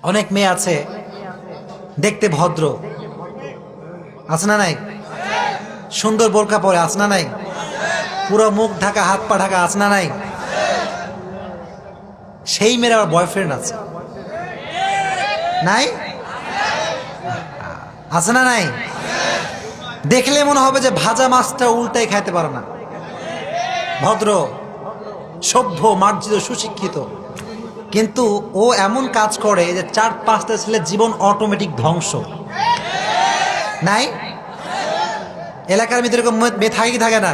অনেক মেয়ে আছে দেখতে ভদ্র, আছে না নাই? সুন্দর বোরকা পরে, আছে না নাই? পুরো মুখ ঢাকা, হাত পা ঢাকা, আছে না নাই? সেই মেয়ের আবার বয়ফ্রেন্ড আছে, নাই? আছে না নাই? দেখলে মনে হবে যে ভাজা মাছটা উল্টাই খাইতে পারে না। ভদ্র, সভ্য, মার্জিত, সুশিক্ষিত, কিন্তু ও এমন কাজ করে যে 4-5টা ছেলের জীবন অটোমেটিক ধ্বংস। নাই? এলাকার ভিতরে এরকম মেয়ে থাকে কি থাকে না?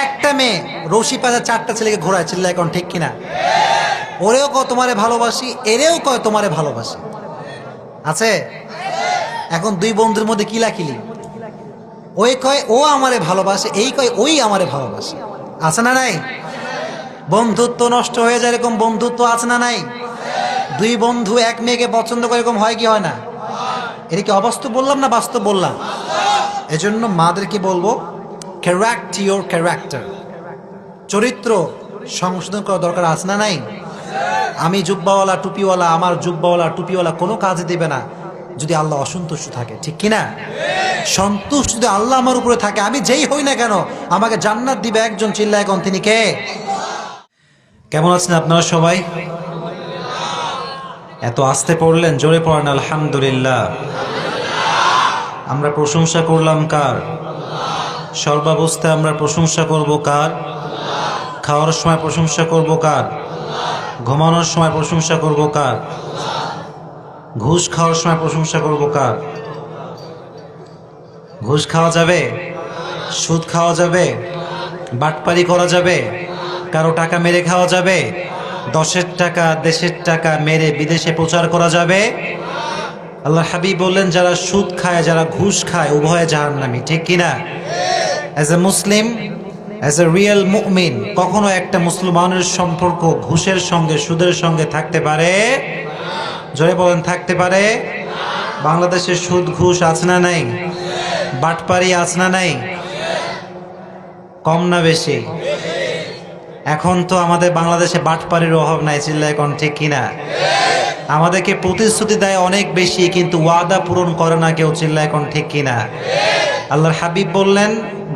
একটা মেয়ে রশি পাজা 4টা ছেলেকে ঘোরায়, চিল্লা এখন ঠিক কিনা? ওরেও কয় তোমারে ভালোবাসি, এরেও কয় তোমারে ভালোবাসি। আছে? এখন দুই বন্ধুর মধ্যে কিলাকিলি, ওই কয় ও আমারে ভালোবাসে, এই কয় ওই আমারে ভালোবাসে। আছে না নাই? বন্ধুত্ব নষ্ট হয়ে যায়, এরকম বন্ধুত্ব আছে না নাই? দুই বন্ধু এক মেয়েকে পছন্দ করে, এরকম হয় কি হয় না? এটা কি অবাস্তব বললাম না বাস্তব বললাম? এজন্য মাদেরকে বলবো, ক্যারেক্ট ইওর ক্যারেক্টার, চরিত্র সংশোধন করা দরকার, আছে না নাই? আমি জুব্বাওয়ালা টুপিওয়ালা, আমার জুব্বাওয়ালা টুপিওয়ালা কোনো কাজে দেবে না যদি আল্লাহ অসন্তুষ্ট থাকে, ঠিক কিনা? সন্তুষ্ট যদি আল্লাহ আমার উপরে থাকে, আমি যেই হই না কেন আমাকে জান্নাত দিবে একজন, চিল্লা এখন তিনি কে? কেমন আছেন আপনারা সবাই? এত আস্তে পড়লেন, জোরে পড়েন আলহামদুলিল্লাহ। আমরা প্রশংসা করলাম কার? সর্বাবস্থায় আমরা প্রশংসা করব কার? খাওয়ার সময় প্রশংসা করব কার? ঘুমানোর সময় প্রশংসা করব কার? ঘুষ খাওয়ার সময় প্রশংসা করব কার? ঘুষ খাওয়া যাবে? সুদ খাওয়া যাবে? বাটপারি করা যাবে? কারো টাকা মেরে খাওয়া যাবে? 10-এর টাকা, দেশের টাকা মেরে বিদেশে প্রচার করা যাবে? আল্লাহ হাবিব বললেন, যারা সুদ খায়, যারা ঘুষ খায়, উভয়ে জাহান্নামী, ঠিক কিনা? As a Muslim, as a real মুমিন, কখনো একটা মুসলমানের সম্পর্ক ঘুষের সঙ্গে, সুদের সঙ্গে থাকতে পারে? জোরে বলেন, থাকতে পারে? বাংলাদেশে সুদ ঘুষ আছে না নাই? বাটপারি আছে না নাই? কম না বেশি? এখন তো আমাদের বাংলাদেশে বাটপারির অভাব নাই, চিল্লা এখন ঠিক কিনা? আমাদেরকে প্রতিশ্রুতি দেয় অনেক বেশি, কিন্তু ওয়াদা পূরণ করে না কেউ, চিল্লা এখন ঠিক কিনা? আল্লাহর হাবিব বললেন,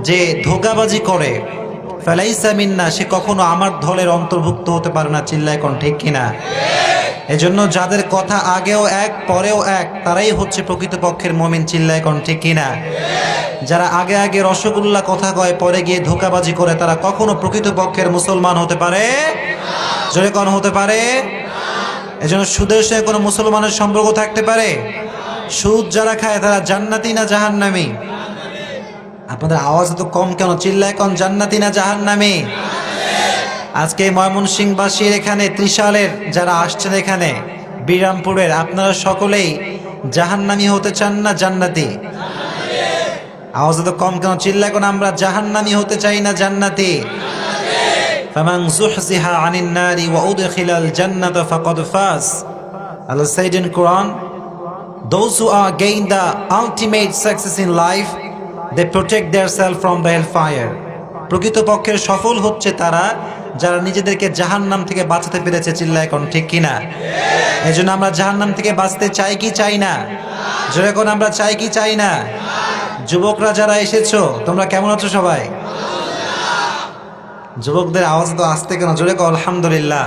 যে ধোঁকাবাজি করে ফালাইসা মিন্না, সে কখনো আমার দলের অন্তর্ভুক্ত হতে পারে না, চিল্লা এখন ঠিক কিনা? এজন্য যাদের কথা আগেও এক পরেও এক, তারাই হচ্ছে প্রকৃতপক্ষের মুমিন, চিল্লা এখন ঠিক কিনা? যারা আগে আগে রসগোল্লা কথা কয়, পরে গিয়ে ধোঁকাবাজি করে, তারা কখনো প্রকৃতপক্ষের মুসলমান হতে পারে? জোরে কোন হতে পারে? এজন্য সুদের সঙ্গে কোনো মুসলমানের সম্পর্ক থাকতে পারে? সুদ যারা খায় তারা জান্নাতি না জাহান্নামী? আপনাদের আওয়াজ তো কম কেন? চিল্লায় কোন জান্নাতি না জাহান্নামী? আজকে ময়মনসিংহবাসীর এখানে, ত্রিশালের যারা আসছেন এখানে, বিরামপুরের, আপনারা সকলেই জাহান্নামী হতে চান না জান্নাতি? আওয়াজ তো কম কেন? চিল্লায় কোন আমরা জাহান্নামী হতে চাই না জান্নাতি? ফামান যুহজিহা আনিন নারি ওয়া উদখিলাল জান্নাতা ফাকাদ ফাজ। Allah said in Quran, those who are gain the ultimate success in life, they protect themselves from the hellfire. প্রকৃতপক্ষের সফল হচ্ছে তারা যারা নিজেদেরকে জাহান্নাম থেকে বাঁচাতে পেরেছে, চিল্লা এখন ঠিক কিনা? এজন্য আমরা জাহান্নাম থেকে বাঁচতে চাই কি চাই না? জোরে কোন আমরা চাই কি চাই না? যুবকরা যারা এসেছো, তোমরা কেমন আছো সবাই? যুবকদের আওয়াজ তো আসতে কেন? জোরে কো আলহামদুলিল্লাহ।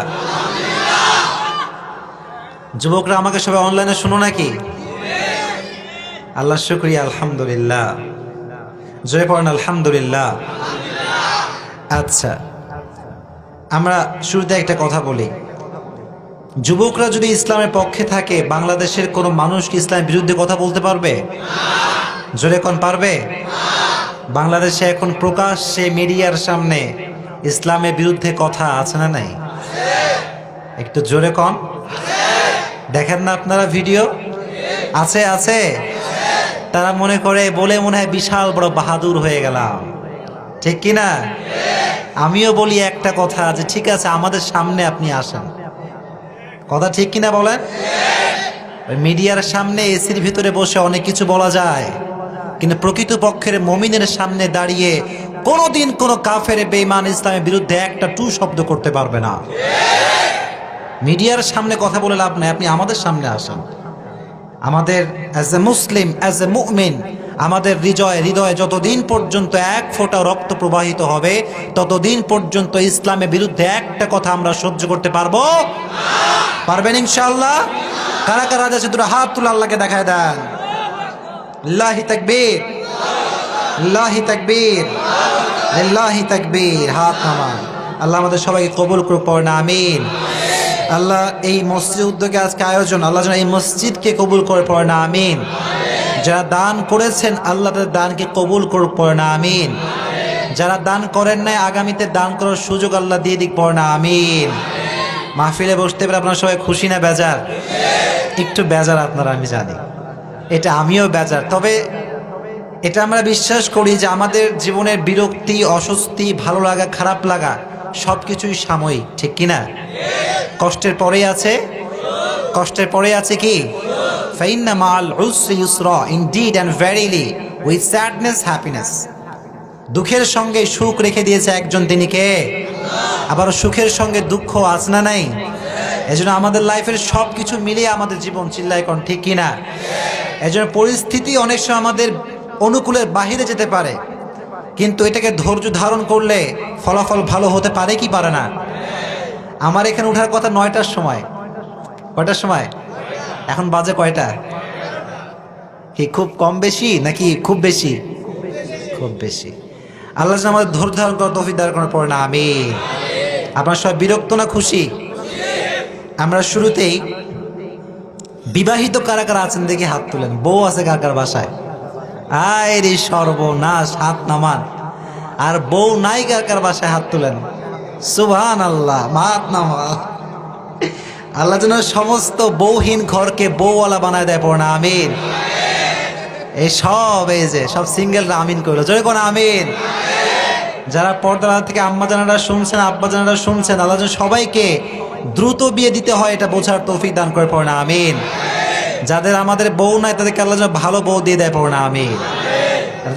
যুবকরা আমাকে সবাই অনলাইনে শুনো নাকি? আল্লাহ শুকরিয়া, আলহামদুলিল্লাহ। জোরে পড়েন আলহামদুলিল্লাহ। আচ্ছা, আমরা শুরুতে একটা কথা বলি, যুবকরা যদি ইসলামের পক্ষে থাকে, বাংলাদেশের কোনো মানুষ কি ইসলামের বিরুদ্ধে কথা বলতে পারবে? জোরে কোন পারবে? বাংলাদেশে এখন প্রকাশ্যে মিডিয়ার সামনে ইসলামের বিরুদ্ধে কথা আছে না নাই? একটু জোরে কন। দেখেন না আপনারা ভিডিও? আছে আছে। তারা মনে করে, বলে মনে হয় বিশাল বড় বাহাদুর হয়ে গেলাম, ঠিক কিনা? আমিও বলি একটা কথা, যে ঠিক আছে আমাদের সামনে আপনি আসেন, কথা ঠিক কিনা বলেন? মিডিয়ার সামনে এসির ভিতরে বসে অনেক কিছু বলা যায়, কিন্তু প্রকৃতপক্ষের মুমিনের সামনে দাঁড়িয়ে কোনোদিন কোনো কাফের বেঈমান ইসলামের বিরুদ্ধে একটা টু শব্দ করতে পারবে না। মিডিয়ার সামনে কথা বলে লাভ নাই, আপনি আমাদের সামনে আসেন। আমাদের as a Muslim, as a মুমিন, আমাদের হৃদয়ে যতদিন পর্যন্ত এক ফোঁটা রক্ত প্রবাহিত হবে ততদিন পর্যন্ত ইসলামের বিরুদ্ধে একটা কথা আমরা সহ্য করতে পারবো? পারবেন ইনশাআল্লাহ? কারা কারা আছে দুটো হাত তুলে আল্লাহকে দেখায় দেন। লিল্লাহি তাকবীর, লিল্লাহি তাকবীর, লিল্লাহি তাকবীর। হাত নামান। আল্লাহ আমাদের সবাইকে কবুল করুক, পড়েন আমিন। আল্লাহ এই মসজিদ উদ্যোগে আজকে আয়োজন, আল্লাহ যেন এই মসজিদকে কবুল করে, পড়েন আমিন। যারা দান করেছেন আল্লাহ তাদের দানকে কবুল করুক, পড়েন আমিন। যারা দান করেন নাই আগামীতে দান করার সুযোগ আল্লাহ দিয়ে দিক, পড়েন আমিন। মাহফিলে বসতে পেরে আপনারা সবাই খুশি না বেজার? একটু বেজার আপনারা, আমি জানি, এটা আমিও বেজার। তবে এটা আমরা বিশ্বাস করি যে আমাদের জীবনের বিরক্তি, অস্বস্তি, ভালো লাগা, খারাপ লাগা সব কিছুই সাময়িক, ঠিক কিনা? কষ্টের পরেই আছে, কষ্টের পরে আছে কি? ফাইন্না মাল উসরি ইউসরা, indeed and verily with sadness happiness. দুঃখের সঙ্গে সুখ রেখে দিয়েছে একজন, তিনি কে? আবার সুখের সঙ্গে দুঃখ আছে না নাই? এজন্য আমাদের লাইফের সব কিছু মিলিয়ে আমাদের জীবন, চিল্লায় কোন ঠিক কিনা? এজন্য পরিস্থিতি অনেক সময় আমাদের অনুকূলের বাহিরে যেতে পারে, কিন্তু এটাকে ধৈর্য ধারণ করলে ফলাফল ভালো হতে পারে কি পারে না? আমার এখানে ওঠার কথা 9টার সময়। কয়টার সময়? এখন বাজে কয়টা? কি খুব কম বেশি নাকি খুব বেশি? খুব বেশি। আল্লাহ যেন আমাদের ধৈর্য ধারণ করার তৌফিক দান করার পরে না আমিন। আপনার সবাই বিরক্ত না খুশি? আমরা শুরুতেই বিবাহিত কারা কারা আছেন দেখি হাত তুলেন। বউ আছে কার কার বাসায়? আয় রে সর্বনাশ, হাত নামান। আর বউ নাই কার কার বাসায়? হাত তুলেন। সুবহানাল্লাহ, হাত নামান। আল্লাহ যেন সমস্ত বউহীন ঘরকে বউওয়ালা বানায় দেয়, পড়না আমিন। এই সব, এই যে সব সিঙ্গেলরা আমিন করলো, জোরে কোন আমিন। যারা পর্দার থেকে আম্মা জানারা শুনছেন, আব্বা জানারা শুনছেন, আল্লাহ যেন সবাইকে দ্রুত বিয়ে দিতে হয় এটা বোঝার তৌফিক দান করে, পড়না আমিন। যাদের আমাদের বউ নাই তাদেরকে আল্লাহ যেন ভালো বউ দিয়ে দেয়, পড়না আমিন।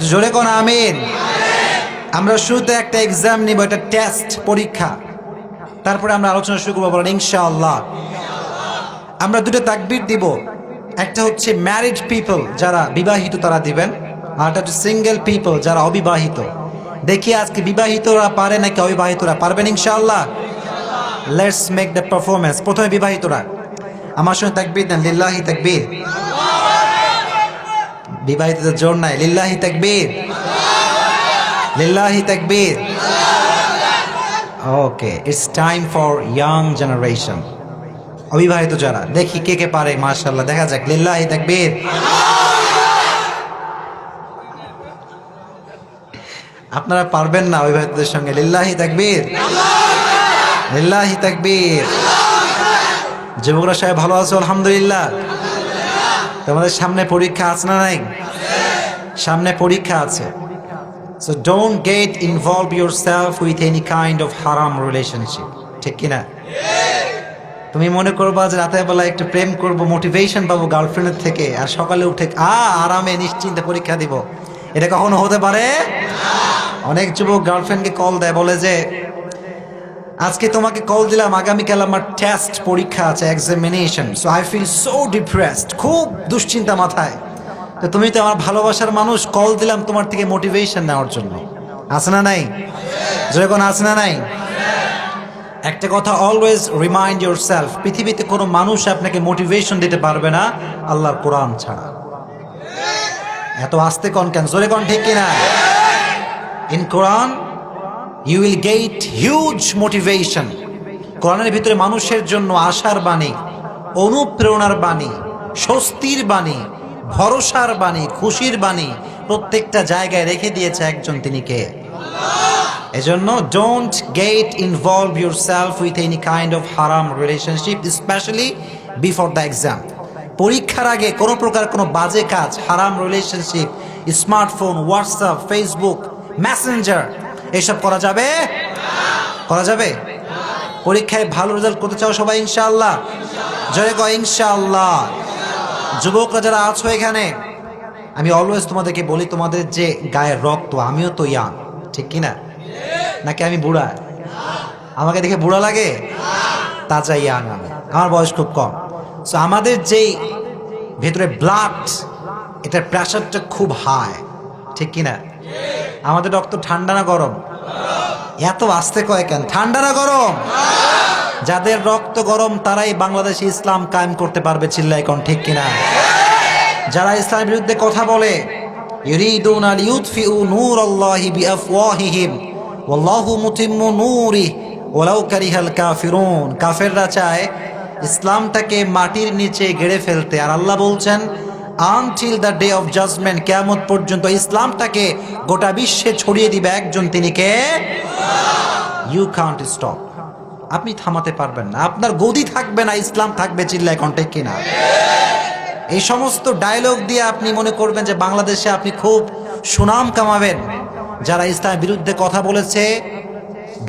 জোরে কোন আমিন। আমরা শুরুতে একটা এক্সাম নিব, একটা টেস্ট, পরীক্ষা, তারপরে আমরা আলোচনা শুরু করবো, বলেন ইনশাআল্লাহ। আমরা দুটো তাকবীর দিব, একটা হচ্ছে ম্যারিড পিপল যারা বিবাহিত তারা দিবেন, আর একটা হচ্ছে সিঙ্গেল পিপল যারা অবিবাহিত। দেখি আজকে বিবাহিতরা পারে নাকি অবিবাহিতরা পারবেন ইনশাআল্লাহ। Let's make the performance. প্রথমে বিবাহিতরা আমার সঙ্গে তাকবীর দেন, লিল্লাহি তাকবীর। বিবাহিতদের জোর নাই, লিল্লাহি তাকবীর, লিল্লাহি তাকবীর। Okay, it's time for young generation. অবিবাহিত যারা, দেখি কে কে পারে, মাশাআল্লাহ, দেখা যাক, লিল্লাহি তাকবীর। আপনারা পারবেন না অবিবাহিতদের সঙ্গে, লিল্লাহি তাকবীর, লিল্লাহি তাকবীর। যুবকরা সবাই ভালো আছো? আলহামদুলিল্লাহ। তোমাদের সামনে পরীক্ষা আছে না নাই? সামনে পরীক্ষা আছে। So don't get involve yourself with any kind of haram relationship, ঠিক কিনা? তুমি মনে করবা যে রাতের বেলা একটু প্রেম করব, মোটিভেশন পাবো গার্লফ্রেন্ডের থেকে, আর সকালে উঠে আরামে নিশ্চিন্তে পরীক্ষা দিব, এটা কখনো হতে পারে? অনেক যুবক গার্লফ্রেন্ডকে কল দেয়, বলে যে আজকে তোমাকে কল দিলাম, আগামীকাল আমার টেস্ট, পরীক্ষা আছে, examination, so I feel so depressed, খুব দুশ্চিন্তা মাথায়। তো তুমি তো আমার ভালোবাসার মানুষ, কল দিলাম তোমার থেকে মোটিভেশন নেওয়ার জন্য। আছে না নাই? যখন আছে না নাই? একটা কথা অলওয়েজ রিমাইন্ড ইয়োরসেলফ, পৃথিবীতে কোনো মানুষ আপনাকে মোটিভেশন দিতে পারবে না আল্লাহর কোরআন ছাড়া। এত আস্তে কন কেন? জোরে কন, ঠিক কিনা? In Quran you will get huge motivation. কোরআনের ভিতরে মানুষের জন্য আশার বাণী, অনুপ্রেরণার বাণী, স্বস্তির বাণী, ভরসার বাণী, খুশির বাণী প্রত্যেকটা জায়গায় রেখে দিয়েছে একজন, তিনি কে? এজন্য don't get involve yourself with any kind of হারাম relationship, specially before the exam. পরীক্ষার আগে কোনো প্রকার কোনো বাজে কাজ, হারাম relationship, smartphone, WhatsApp, Facebook, Messenger, এসব করা যাবে? করা যাবে? পরীক্ষায় ভালো রেজাল্ট করতে চাও সবাই ইনশাআল্লাহ? জয় গো ইনশাআল্লাহ। যুবকরা যারা আছো এখানে, আমি অলওয়েজ তোমাদেরকে বলি, তোমাদের যে গায়ের রক্ত, আমিও তো ইয়াং, ঠিক কিনা? নাকি আমি বুড়া? আমাকে দেখে বুড়া লাগে? তাজা ইয়াং আমি, আমার বয়স খুব কম। সো আমাদের যেই ভেতরে ব্লাড, এটার প্রেশারটা খুব হাই, ঠিক কিনা? আমাদের রক্ত ঠান্ডা না গরম? এত আস্তে কয় কেন? ঠান্ডা না গরম? যাদের রক্ত গরম তারাই বাংলাদেশে ইসলাম কায়েম করতে পারবে, চিল্লায় কোন ঠিক কিনা? যারা ইসলামের বিরুদ্ধে কথা বলে, ইউরিদুনা লিউতফিউ নূরাল্লাহি বিআফওয়াহিহিম ওয়াল্লাহু মুতিম্মু নূরিহি ওয়ালাউ কারিহাল কাফিরুন, কাফেররা চায় ইসলামটাকে মাটির নিচে গেড়ে ফেলতে, আর আল্লাহ বলছেন until the day of judgement, কিয়ামত পর্যন্ত ইসলামটাকে গোটা বিশ্বে ছড়িয়ে দিবে একজন, তিনি কে? ইউ কান্ট স্টপ, আপনি থামাতে পারবেন না, আপনার গদি থাকবে না, ইসলাম থাকবে, চিল্লায় কোন ঠিক কিনা? এই সমস্ত ডায়লগ দিয়ে আপনি মনে করবেন যে বাংলাদেশে আপনি খুব সুনাম কামাবেন। যারা ইসলামের বিরুদ্ধে কথা বলেছে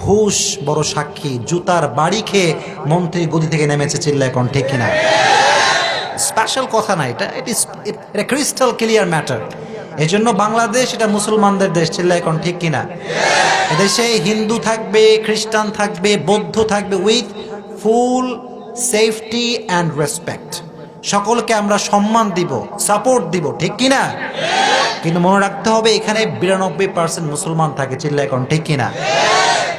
ঘুষ বড় সাক্ষী, জুতার বাড়ি খেয়ে মন্ত্রী গদি থেকে নেমেছে, চিল্লায় কোন ঠিক কিনা? স্পেশাল কথা না এটা, এটা ক্রিস্টাল ক্লিয়ার ম্যাটার। এই জন্য বাংলাদেশ এটা মুসলমানদের দেশ, চিল্লায় কোন ঠিক কিনা? এদেশে হিন্দু থাকবে, খ্রিস্টান থাকবে, বৌদ্ধ থাকবে, with full safety and respect. সকলকে আমরা সম্মান দিব, সাপোর্ট দিব, ঠিক কিনা? কিন্তু মনে রাখতে হবে এখানে 92% মুসলমান থাকে, চিল্লায় কোন ঠিক কিনা?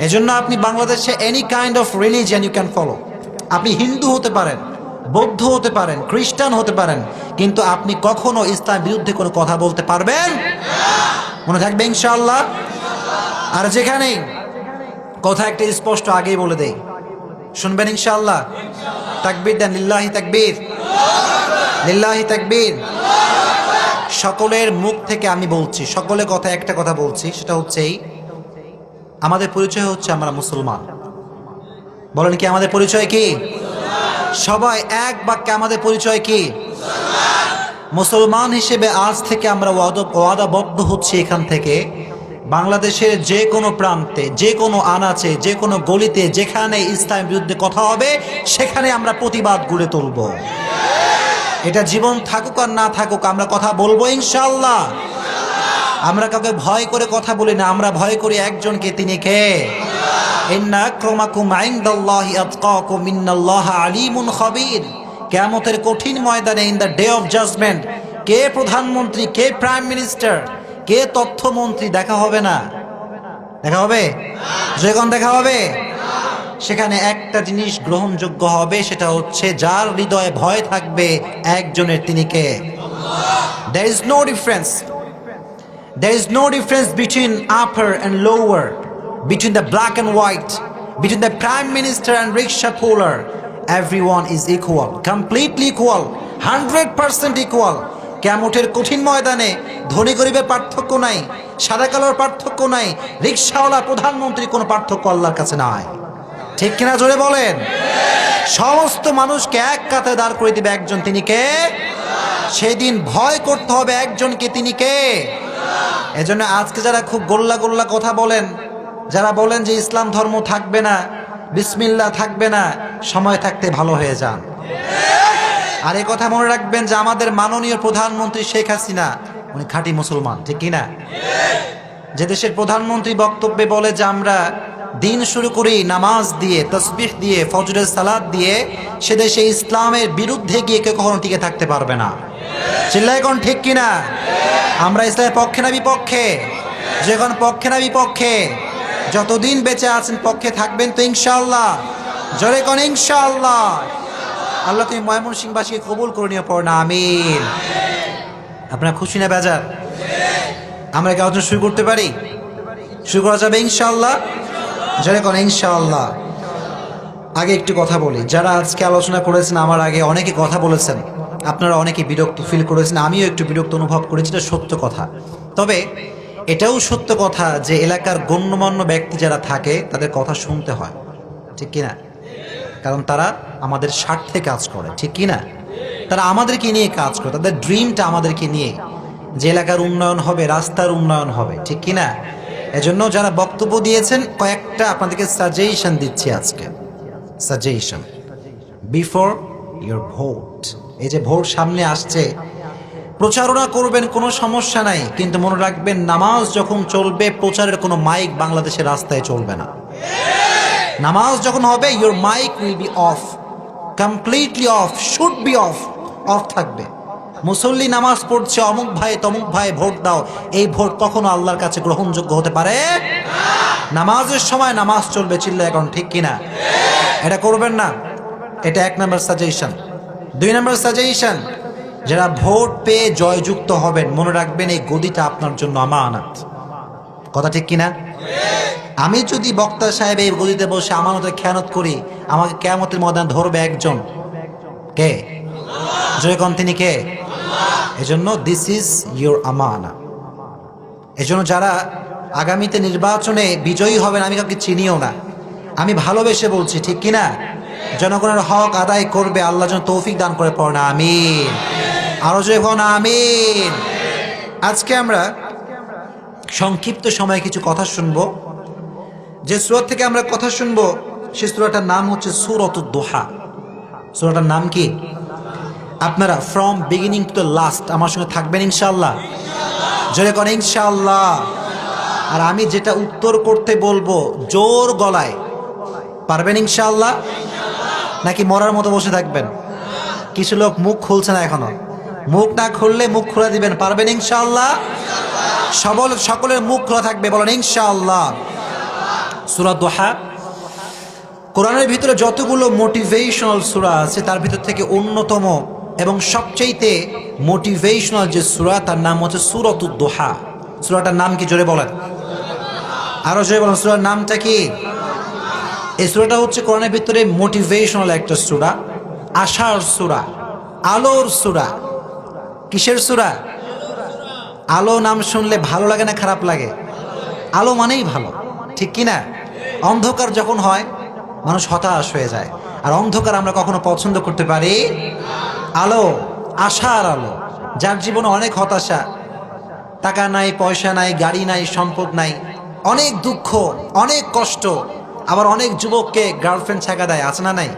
এজন্য আপনি বাংলাদেশে any kind of religion you can follow. আপনি হিন্দু হতে পারেন, বৌদ্ধ হতে পারেন, খ্রিস্টান হতে পারেন, কিন্তু আপনি কখনো ইসলামের বিরুদ্ধে কোনো কথা বলতে পারবেন মনে থাকবে ইনশাআল্লাহ। আর যেখানেই কথা একটা স্পষ্ট আগেই বলে দেই, শুনবেন ইনশাআল্লাহ। তাকবীর দেন, লিল্লাহি তাকবীর, লিল্লাহি তাকবীর। সকলের মুখ থেকে আমি বলছি, সকলের কথা একটা কথা বলছি, সেটা হচ্ছে আমাদের পরিচয় হচ্ছে আমরা মুসলমান। বলেন কি আমাদের পরিচয় কি? সবাই এক বাক্যে আমাদের পরিচয় কি? মুসলমান হিসেবে আজ থেকে আমরা ওয়াদাবদ্ধ হচ্ছি এখান থেকে বাংলাদেশের যে কোনো প্রান্তে, যে কোনো আনাচে, যে কোনো গলিতে যেখানে ইসলামের বিরুদ্ধে কথা হবে সেখানে আমরা প্রতিবাদ গড়ে তুলব। এটা জীবন থাকুক আর না থাকুক আমরা কথা বলবো ইনশাআল্লাহ। আমরা কাউকে ভয় করে কথা বলি না, আমরা ভয় করি একজনকে, তিনি কে? ইন্না আক্রামাকুম ইনদাল্লাহি আতকাকুম ইন্নাল্লাহা আলিমুন খাবীর। কিয়ামতের কঠিন ময়দানে, in the day of judgement, কে প্রধানমন্ত্রী, কে প্রাইম মিনিস্টার, কে তথ্যমন্ত্রী দেখা হবে না? দেখা হবে? যখন দেখা হবে সেখানে একটা জিনিস গ্রহণযোগ্য হবে, সেটা হচ্ছে যার হৃদয়ে ভয় থাকবে একজনের, তিনি কে? There is no difference. There is no difference between upper and lower, between the black and white, between the prime minister and rickshaw puller. Everyone is equal, completely equal, 100% equal. কিয়ামতের কঠিন ময়দানে ধনী গরিবের পার্থক্য নাই, সাদা কালোর পার্থক্য নাই, রিকশাওয়ালা প্রধানমন্ত্রী কোনো পার্থক্য আল্লাহর কাছে নাই, ঠিক কিনা? জোরে বলেন। সমস্ত মানুষকে এক কাতারে দাঁড় করে দিবে একজন, তিনি কে? সেদিন ভয় করতে হবে একজনকে, তিনি কে? এজন্য আজকে যারা খুব গোল্লা গোল্লা কথা বলেন, যারা বলেন যে ইসলাম ধর্ম থাকবে না, বিসমিল্লাহ থাকবে না, সময় থাকতে ভালো হয়ে যান। আর এই কথা মনে রাখবেন যে আমাদের মাননীয় প্রধানমন্ত্রী শেখ হাসিনা, উনি খাঁটি মুসলমান, ঠিক কিনা? যে দেশের প্রধানমন্ত্রী বক্তব্যে বলে যে আমরা দিন শুরু করি নামাজ দিয়ে, তাসবিহ দিয়ে, ফজরের সালাত দিয়ে, সে দেশে ইসলামের বিরুদ্ধে গিয়ে কেউ কখনো টিকে থাকতে পারবে না। চিল্লায় কোন ঠিক কিনা? আমরা ইসলামের পক্ষে না বিপক্ষে? যখন পক্ষে না বিপক্ষে? যতদিন বেঁচে আছেন পক্ষে থাকবেন তো ইনশাআল্লাহ? জোরে কোন ইনশাআল্লাহ। আল্লাহ তুমি ময়মনসিংহবাসীকে কবুল করে নিয়ে পড় না, আমিন। আপনার খুশি না বেজার? আমরা কি আলোচনা শুরু করতে পারি? শুরু করা যাবে ইনশাআল্লাহ? জোরে কোন ইনশাআল্লাহ। আগে একটু কথা বলি, যারা আজকে আলোচনা করেছেন আমার আগে অনেকে কথা বলেছেন, আপনারা অনেকে বিরক্ত ফিল করেছেন, আমিও একটু বিরক্ত অনুভব করেছি, এটা সত্য কথা। তবে এটাও সত্য কথা যে এলাকার গণ্যমান্য ব্যক্তি যারা থাকে তাদের কথা শুনতে হয়, ঠিক কিনা? কারণ তারা আমাদের স্বার্থে কাজ করে, ঠিক কিনা? তারা আমাদেরকে নিয়ে কাজ করে, তাদের ড্রিমটা আমাদেরকে নিয়ে, যে এলাকার উন্নয়ন হবে, রাস্তার উন্নয়ন হবে, ঠিক কিনা? এজন্য যারা বক্তব্য দিয়েছেন কয়েকটা আপনাদেরকে সাজেশন দিচ্ছি আজকে। Suggestion before your vote. এই যে ভোট সামনে আসছে, প্রচারণা করবেন, কোনো সমস্যা নাই, কিন্তু মনে রাখবেন নামাজ যখন চলবে প্রচারের কোনো মাইক বাংলাদেশের রাস্তায় চলবে না। নামাজ যখন হবে your mic will be off, completely off, should be off, off থাকবে। মুসল্লি নামাজ পড়ছে, অমুক ভাই তমুক ভাই ভোট দাও, এই ভোট কখনো আল্লাহর কাছে গ্রহণযোগ্য হতে পারে নামাজের সময় নামাজ চলবে, চিল্লা এখন ঠিক কিনা? এটা করবেন না। এটা 1 নম্বর সাজেশন। 2 নম্বর সাজেশন, যারা ভোট পেয়ে জয়যুক্ত হবেন মনে রাখবেন এই গদিটা আপনার জন্য আমানত। কথা ঠিক কিনা? আমি যদি বক্তা সাহেব এই গদিতে বসে আমানতের খেয়ানত করি, আমাকে কিয়ামতের ময়দানে ধরবে একজন, কে? জয়গণ তিনি কে? এজন্য দিস ইজ ইউর আমানা। এজন্য যারা আগামীতে নির্বাচনে বিজয়ী হবেন, আমি কাউকে চিনিও না, আমি ভালোবেসে বলছি, ঠিক কিনা? জনগণের হক আদায় করবে, আল্লাহ যেন তৌফিক দান করে পড়না, আমিন। আরো যখন আমিন। আজকে আমরা সংক্ষিপ্ত সময়ে কিছু কথা শুনবো। যে সূরা থেকে আমরা কথা শুনবো সে সূরাটার নাম হচ্ছে সূরাতুদ দুহা। সূরাটার নাম কি? আপনারা from beginning to the last আমার সঙ্গে থাকবেন ইনশাআল্লাহ। জোরে করেন ইনশাআল্লাহ। আর আমি যেটা উত্তর করতে বলবো জোর গলায় পারবেন ইনশাআল্লাহ, নাকি মরার মতো বসে থাকবেন? কিছু লোক মুখ খুলছে না এখনো, মুখ না খুললে মুখ খুলে দিবেন, পারবেন ইনশাআল্লাহ? সকলের মুখ খোলা থাকবে, বলেন ইনশাআল্লাহ। সূরা দুহা কোরআনের ভিতরে যতগুলো মোটিভেশনাল সূরা আছে তার ভিতর থেকে অন্যতম এবং সবচেয়ে মোটিভেশনাল যে সূরা তার নাম হচ্ছে সূরাতুদ দুহা। সূরাটার নাম কি জোরে বলেন, আরো জোরে বলেন, সূরার নামটা কি? এই সূরাটা হচ্ছে কোরআনের ভিতরে মোটিভেশনাল একটা সূরা, আশার সূরা, আলোর সূরা। কিসের সূরা? আলো নাম শুনলে ভালো লাগে না খারাপ লাগে? আলো মানেই ভালো, ঠিক কিনা? অন্ধকার যখন হয় মানুষ হতাশ হয়ে যায়, আর অন্ধকার আমরা কখনো পছন্দ করতে পারি? আলো, আশার আলো। যার জীবনে অনেক হতাশা, টাকা নাই, পয়সা নাই, গাড়ি নাই, সম্পদ নাই, অনেক দুঃখ, অনেক কষ্ট, আবার অনেক যুবককে গার্লফ্রেন্ড ছাকা দেয়, আছে না নাই?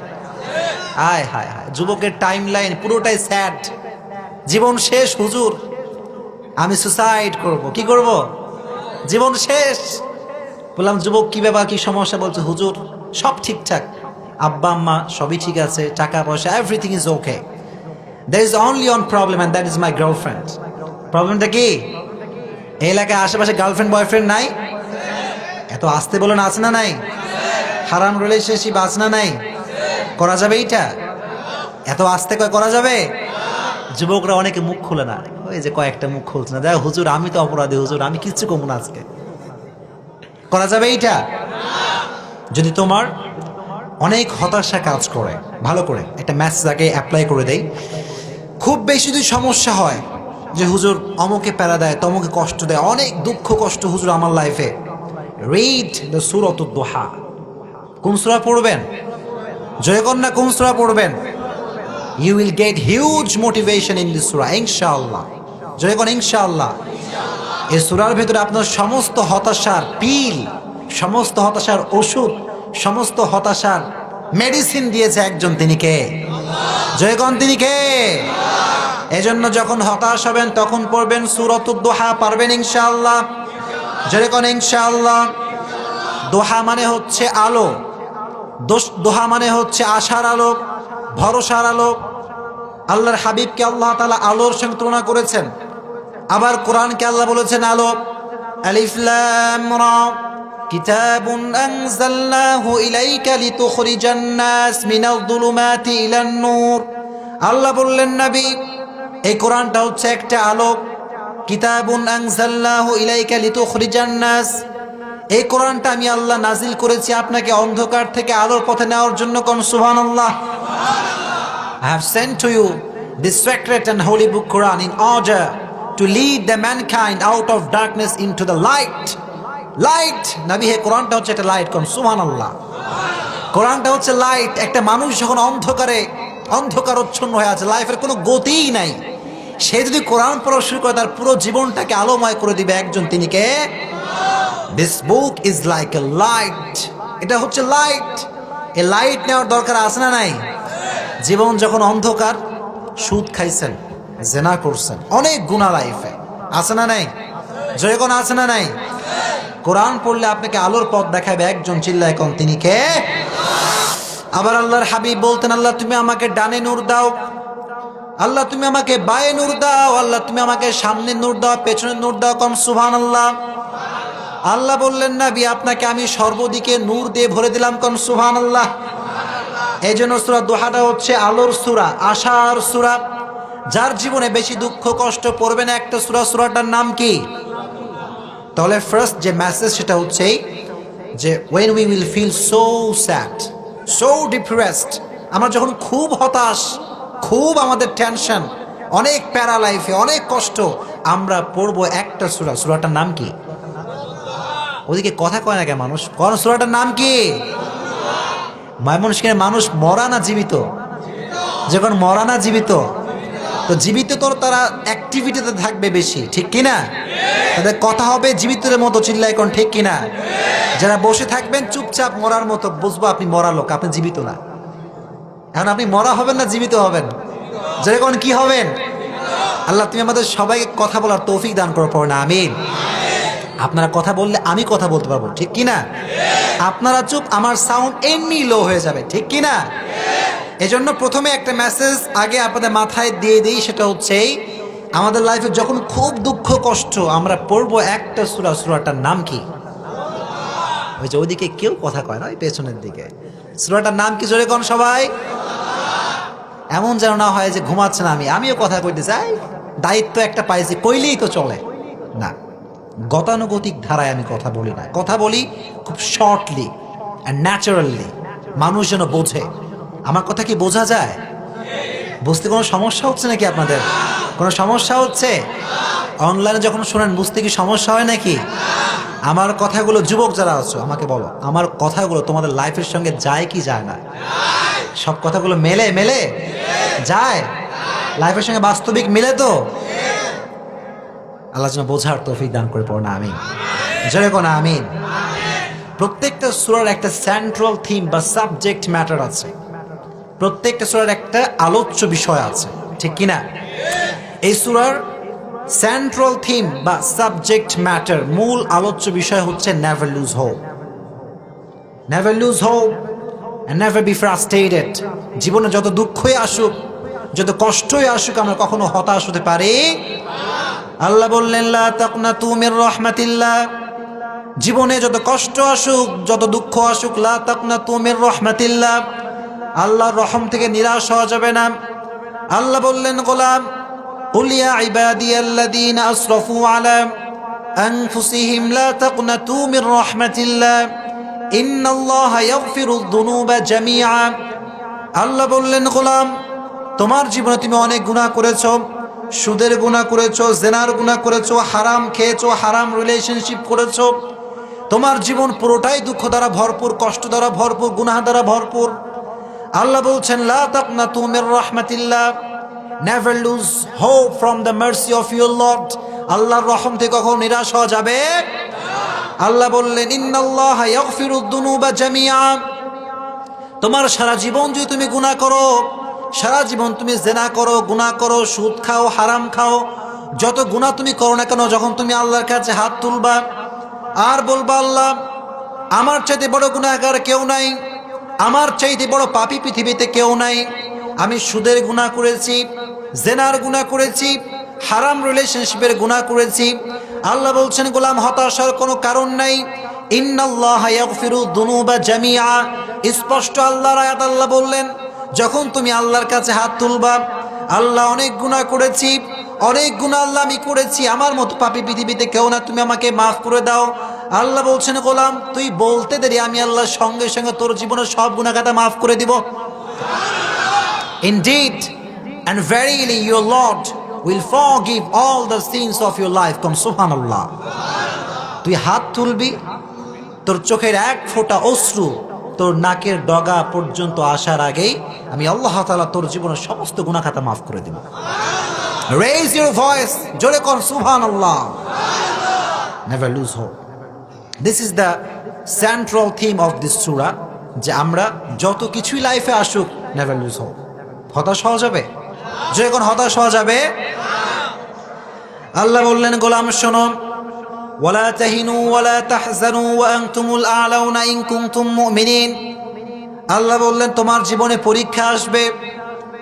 হায় হায় হায়, যুবকের টাইম লাইন পুরোটাই স্যাড, জীবন শেষ হুজুর, আমি সুসাইড করব। কি করব? জীবন শেষ। বললাম যুবক কি ব্যাপার, কি সমস্যা? বলছে হুজুর সব ঠিকঠাক, আব্বা আম্মা সবই ঠিক আছে, টাকা পয়সা everything is okay, there is only one problem and that is my girlfriend. প্রবলেমটা কি? এই এলাকায় আশেপাশে গার্লফ্রেন্ড বয়ফ্রেন্ড নাই? এত আসতে বলেন, আছে না নাই? হারাম রিলেশনশিপ আছে না নাই? করা যাবে এইটা? এত আসতে করা যাবে? যুবকরা অনেকে মুখ খুলে না, ওই যে কয়েকটা মুখ খুলছে না, দেখ হুজুর আমি তো অপরাধী, হুজুর আমি কিচ্ছু কমু না আজকে। করা যাবে এইটা? যদি তোমার অনেক হতাশা কাজ করে, ভালো করে একটা মেসেজ আগে অ্যাপ্লাই করে দেই। খুব বেশি যদি সমস্যা হয় যে হুজুর অমুকে প্যারা দেয়, তমুকে কষ্ট দেয়, অনেক দুঃখ কষ্ট হুজুর আমার লাইফে, রিড দ্য সূরাতুদ দুহা। কোন সূরা পড়বেন? জয়কন্যা কোন সূরা পড়বেন? You will get huge motivation in this surah, ইনশাআল্লাহ। জয় কোন ইনশাআল্লাহ। এই সূরার ভিতরে আপনার সমস্ত হতাশার পিল, সমস্ত হতাশার ওষুধ, সমস্ত হতাশার মেডিসিন দিয়েছে একজন, তিনি কে? জয় কোন তিনি কে? এজন্য যখন হতাশ হবেন তখন পড়বেন সূরাতুদ দুহা, পারবেন ইনশাআল্লাহ। জয় কোন ইনশাআল্লাহ। দোহা মানে হচ্ছে আলো, দোহা মানে হচ্ছে আশার আলো, ভরসার আলো। আল্লাহর হাবিবকে আল্লাহ তাআলা আলোর সঙ্গে তুলনা করেছেন, আবার কোরআনকে আল্লাহ বলেছেন আলো। আলিফ লাম রা কিতাবুন আনজালনাহু ইলাইকা লিতুখরিজান নাস মিনাল যুলুমাতি ইলান নূর। আল্লাহ বললেন নবী এই কোরআনটা হচ্ছে একটা আলো, কিতাবুন আনজালনাহু ইলাইকা লিতুখরিজান নাস, এই কোরআনটা আমি আল্লাহ নাজিল করেছি আপনাকে অন্ধকার থেকে আলোর পথে নেওয়ার জন্য। কোন সুবহানাল্লাহ। I have sent to you this sacred and holy book Quran in order to lead the mankind out of darkness into the light. Light, নবী হে কোরআনটা হচ্ছে একটা লাইট। কোন সুবহানাল্লাহ। কোরআনটা হচ্ছে লাইট। একটা মানুষ যখন অন্ধকারচ্ছন্ন হয়ে আছে, লাইফের কোনো গতিই নাই, সে যদি কোরআন পড়া শুরু করে তার পুরো জীবনটাকে আলোময় করে দিবে একজন, তিনি কে? This book is like a light. এটা হচ্ছে লাইট। এই লাইট নেওয়ার দরকার আছে না নাই? জীবন যখন অন্ধকার, সুদ খাইছেন, জেনা করছেন, অনেক গুনাহ লাইফে আছে না নাই? জয়গণ আছে না নাই? কোরআন পড়লে আপনাকে আলোর পথ দেখাবে একজন, চিল্লায় কোন তিনি কে? আবার আল্লাহর হাবিব বলতেন, আল্লাহ তুমি আমাকে ডানে নূর দাও, আল্লাহ তুমি আমাকে বায়ে নূর দাও, আল্লাহ তুমি আমাকে সামনে নূর দাও, পেছনে নূর দাও, কোন সুবহানাল্লাহ। আল্লাহ বললেন, নবী আপনাকে আমি সর্বদিকে নূর দিয়ে ভরে দিলাম, কোন সুবহানাল্লাহ। এই জন্য সূরা দুহাটা হচ্ছে আলোর সূরা, আশার সূরা। যার জীবনে বেশি দুঃখ কষ্ট পড়বে না একটা সূরা, সূরাটার নাম কি? তাহলে ফার্স্ট যে মেসেজ সেটা হচ্ছে যে when we will feel so sad, so depressed, আমরা যখন খুব হতাশ, খুব আমাদের টেনশন, অনেক প্যারা লাইফে, অনেক কষ্ট, আমরা পড়বো একটা সূরা, সূরাটার নাম কি? ওদিকে কথা কয় না কেন মানুষ? কোন সূরাটার নাম কি? ময়মনসিংহের মানুষ মরা না জীবিত? যখন মরা না জীবিত, তো জীবিত তো তারা অ্যাক্টিভিটিতে থাকবে বেশি, ঠিক কিনা? তাদের কথা হবে জীবিতের মতো, চিল্লায় কোন ঠিক কিনা? যারা বসে থাকবেন চুপচাপ মরার মতো, বুঝবো আপনি মরা লোক, আপনি জীবিত না। এখন আপনি মরা হবেন না জীবিত হবেন? যেরকম কি হবেন? আল্লাহ তুমি আমাদের সবাইকে কথা বলার তৌফিক দান করো, পড়ো না আমিন। আপনারা কথা বললে আমি কথা বলতে পারবো, ঠিক কিনা? আপনারা চুপ, আমার সাউন্ড এমনি লো হয়ে যাবে, ঠিক কিনা? এজন্য প্রথমে একটা মেসেজ আগে আপনাদের মাথায় দিয়ে দিই, সেটা হচ্ছে আমাদের লাইফে যখন খুব দুঃখ কষ্ট আমরা পড়বো একটা সূরা, সূরাটার নাম কি? ওই যে ওইদিকে কেউ কথা কয় না, ওই পেছনের দিকে সূরাটার নাম কি? জোরে কোন সবাই। এমন যেন না হয় যে ঘুমাচ্ছে না, আমিও কথা কইতে চাই, দায়িত্ব একটা পাইছি কইলেই তো চলে না। গতানুগতিক ধারায় আমি কথা বলি না, কথা বলি খুব শর্টলি অ্যান্ড ন্যাচারালি, মানুষ যেন বোঝে। আমার কথা কি বোঝা যায়? বুঝতে কোনো সমস্যা হচ্ছে নাকি আপনাদের? কোনো সমস্যা হচ্ছে? অনলাইনে যখন শোনেন বুঝতে কি সমস্যা হয় নাকি? আমার কথাগুলো, যুবক যারা আছো আমাকে বলো, আমার কথাগুলো তোমাদের লাইফের সঙ্গে যায় কি যায় না? সব কথাগুলো মেলে মেলে যায়? লাইফের সঙ্গে বাস্তবিক মিলে তো? আল্লাহ যেন বোঝার তৌফিক দান করে, পড়ো না আমিন। জোরে কোন আমিন। প্রত্যেকটা সূরার একটা সেন্ট্রাল থিম বা সাবজেক্ট ম্যাটার আছে, প্রত্যেকটা সূরার একটা আলোচ্য বিষয় আছে, ঠিক কিনা? এই সূরার সেন্ট্রাল থিম বা সাবজেক্ট ম্যাটার, মূল আলোচ্য বিষয় হচ্ছে never lose hope. Never lose hope and never be frustrated. জীবনে যত দুঃখই আসুক, যত কষ্টই আসুক, আমরা কখনো হতাশ হতে পারি। আল্লাহ বললেন, লা তাকনাতু মির রাহমাতিল্লাহ। জীবনে যত কষ্ট আসুক, যত দুঃখ আসুক, লা তাকনাতু মির রাহমাতিল্লাহ, আল্লাহর রহম থেকে নিরাশ হওয়া যাবে না। আল্লাহ বললেন, গোলাম কুল ইয়া ইবাদিয়াল্লাযীনা আসরাফু আলা আনফুসিহিম লা তাকনাতু মির রাহমাতিল্লাহ ইন্নাল্লাহা ইয়াগফিরুয যুনুবা জামিআ। আল্লাহ বললেন, গোলাম তোমার জীবনে তুমি অনেক গুনাহ করেছো, সুদের গুনাহ করেছো, জেনার গুনাহ করেছো, হারাম খেয়েছো, হারাম রিলেশনশিপ করেছো, তোমার জীবন পুরোটাই দুঃখ দ্বারা ভরপুর, কষ্ট দ্বারা ভরপুর, গুনাহ দ্বারা ভরপুর। আল্লাহ বলছেন, লা তাকনাতু মির রাহমাতিল্লাহ, never lose hope from the mercy of your Lord. আল্লাহর রহম থেকে কখনো নিরাশ হওয়া যাবে? আল্লাহ বললেন, ইন্নাল্লাহা ইয়াগফিরুয যুনুবা জামিআ। তোমার সারা জীবন যদি তুমি গুনাহ করো, সারা জীবন তুমি জেনা করো, গুনাহ করো, সুদ খাও, হারাম খাও, যত গুনাহ তুমি করো না কেন, যখন তুমি আল্লাহর কাছে হাত তুলবা আর বলবা, আল্লাহ আমার চাইতে বড় গুনাহগার কেউ নাই, আমার চাইতে বড় পাপী পৃথিবীতে কেউ নাই, আমি সুদের গুনাহ করেছি, জেনার গুনাহ করেছি, হারাম রিলেশনশিপের গুনাহ করেছি। আল্লাহ বলছেন, গোলাম হতাশার কোনো কারণ নাই, ইন্নাল্লাহা ইয়াগফিরুয যুনুবা জামিআ। স্পষ্ট আল্লাহর আয়াত। আল্লাহ বললেন, যখন তুমি আল্লাহর কাছে হাত তুলবা, আল্লাহ অনেক গুনাহ করেছি, অনেক গুনাহ আল্লাহ আমি করেছি, আমার মতো পাপী পৃথিবীতে কেউ না, তুমি আমাকে মাফ করে দাও। আল্লাহ বলছেন, গোলাম তুই বলতে দেরি, আমি আল্লাহ সঙ্গে সঙ্গে তোর জীবনের সব গুনাহ খাতা মাফ করে দিব। Indeed and verily your Lord will forgive all the sins of your life. Come subhanallah. তুই হাত তুলবি, তোর চোখের এক ফোঁটা অশ্রু তোর নাকের ডগা পর্যন্ত আসার আগেই আমি আল্লাহ তাআলা তোর জীবনের সমস্ত গুনাহ খাতা মাফ করে দেব। Raise your voice, জোরে কর সুবহানাল্লাহ। Never lose hope. This is the central theme of this surah, যে আমরা যত কিছুই লাইফে আসুক, never lose hope. হতাশ হওয়া যাবে? যে কোন হতাশ হওয়া যাবে? আল্লাহ বললেন, গোলাম শোনো, ওয়ালা তাহিনু ওয়ালা তাহজানু ওয়া আনতুমুল আ'লাউনা ইন কুনতুম মুমিনিন। আল্লাহ বললেন তোমার জীবনে পরীক্ষা আসবে,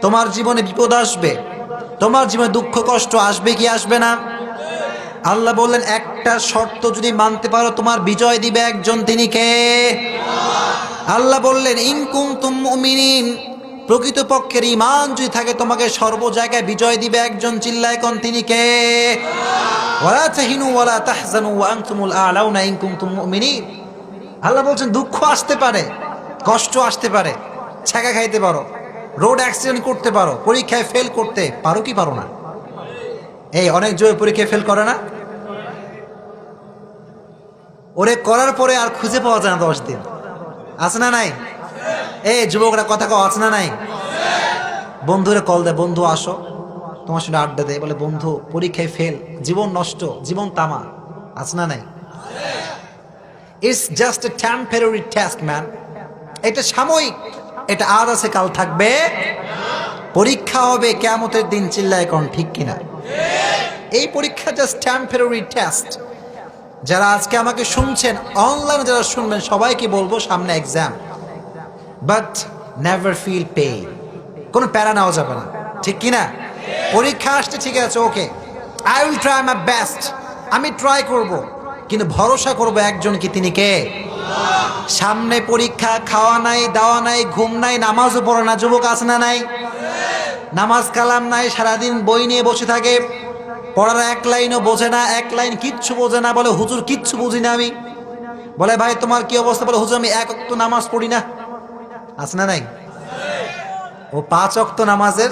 তোমার জীবনে বিপদ আসবে, তোমার জীবনে দুঃখ কষ্ট আসবে কি আসবে না? আল্লাহ বললেন একটা শর্ত যদি মানতে পারো তোমার বিজয় দিবে একজন, তিনি কে? আল্লাহ বললেন ইন কুনতুম মুমিনিন, প্রকৃতপক্ষের ঈমান যদি থাকে তোমাকে সর্ব জায়গায় বিজয় দিবে একজন, চিল্লায় কোন, তিনি কে? ওয়ালা তাহিনু ওয়ালা তাহজানু ওয়া আনতুমুল আ'লাউনা ইন কুনতুম মুমিনিন। আল্লাহ বলছেন দুঃখ আসতে পারে, কষ্ট আসতে পারে, ছ্যাঁকা খাইতে পারো, রোড অ্যাক্সিডেন্ট করতে পারো, পরীক্ষায় ফেল করতে পারো কি পারো না? এই অনেক জোরে পরীক্ষায় ফেল করে না, ওরে করার পরে আর খুঁজে পাওয়া যায় না 10 দিন, আছে না নাই? এই যুবকরা কথা কও, আছে না নাই? বন্ধুরে কল দেয়, বন্ধু আসো, তোমার সঙ্গে আড্ডা দেয়, বলে বন্ধু পরীক্ষায় ফেল, জীবন নষ্ট, জীবন তামা, আছে না নাই? It's just a temporary test man, এটা সাময়িক, এটা আজ আছে কাল থাকবে, পরীক্ষা হবে কিয়ামতের দিন, চিল্লায় কোন ঠিক কিনা? এই পরীক্ষা জাস্ট টেম্পোরারি টেস্ট। যারা আজকে আমাকে শুনছেন, অনলাইনে যারা শুনবেন, সবাইকে বলবো সামনে exam, but never feel pain, কোনো প্যারা নেওয়া যাবে না, ঠিক কিনা? পরীক্ষা আসছে ঠিক আছে, okay, I will try my best, আমি ট্রাই করব, কিন্তু ভরসা করব একজন, কি তিনি কে? সামনে পরীক্ষা, খাওয়া নাই, দাওয়া নাই, ঘুম নাই, নামাজও পড়ে না, যুবক আছে না নাই? নামাজ কালাম নাই, সারাদিন বই নিয়ে বসে থাকে, পড়ার এক লাইনও বোঝে না, এক লাইন কিচ্ছু বোঝে না, বলে হুজুর কিচ্ছু বুঝি না আমি। বলে ভাই তোমার কি অবস্থা? বলে হুজুর আমি 1 ওয়াক্ত নামাজ পড়ি না, আছে না নাই? ও 5 ওয়াক্ত নামাজের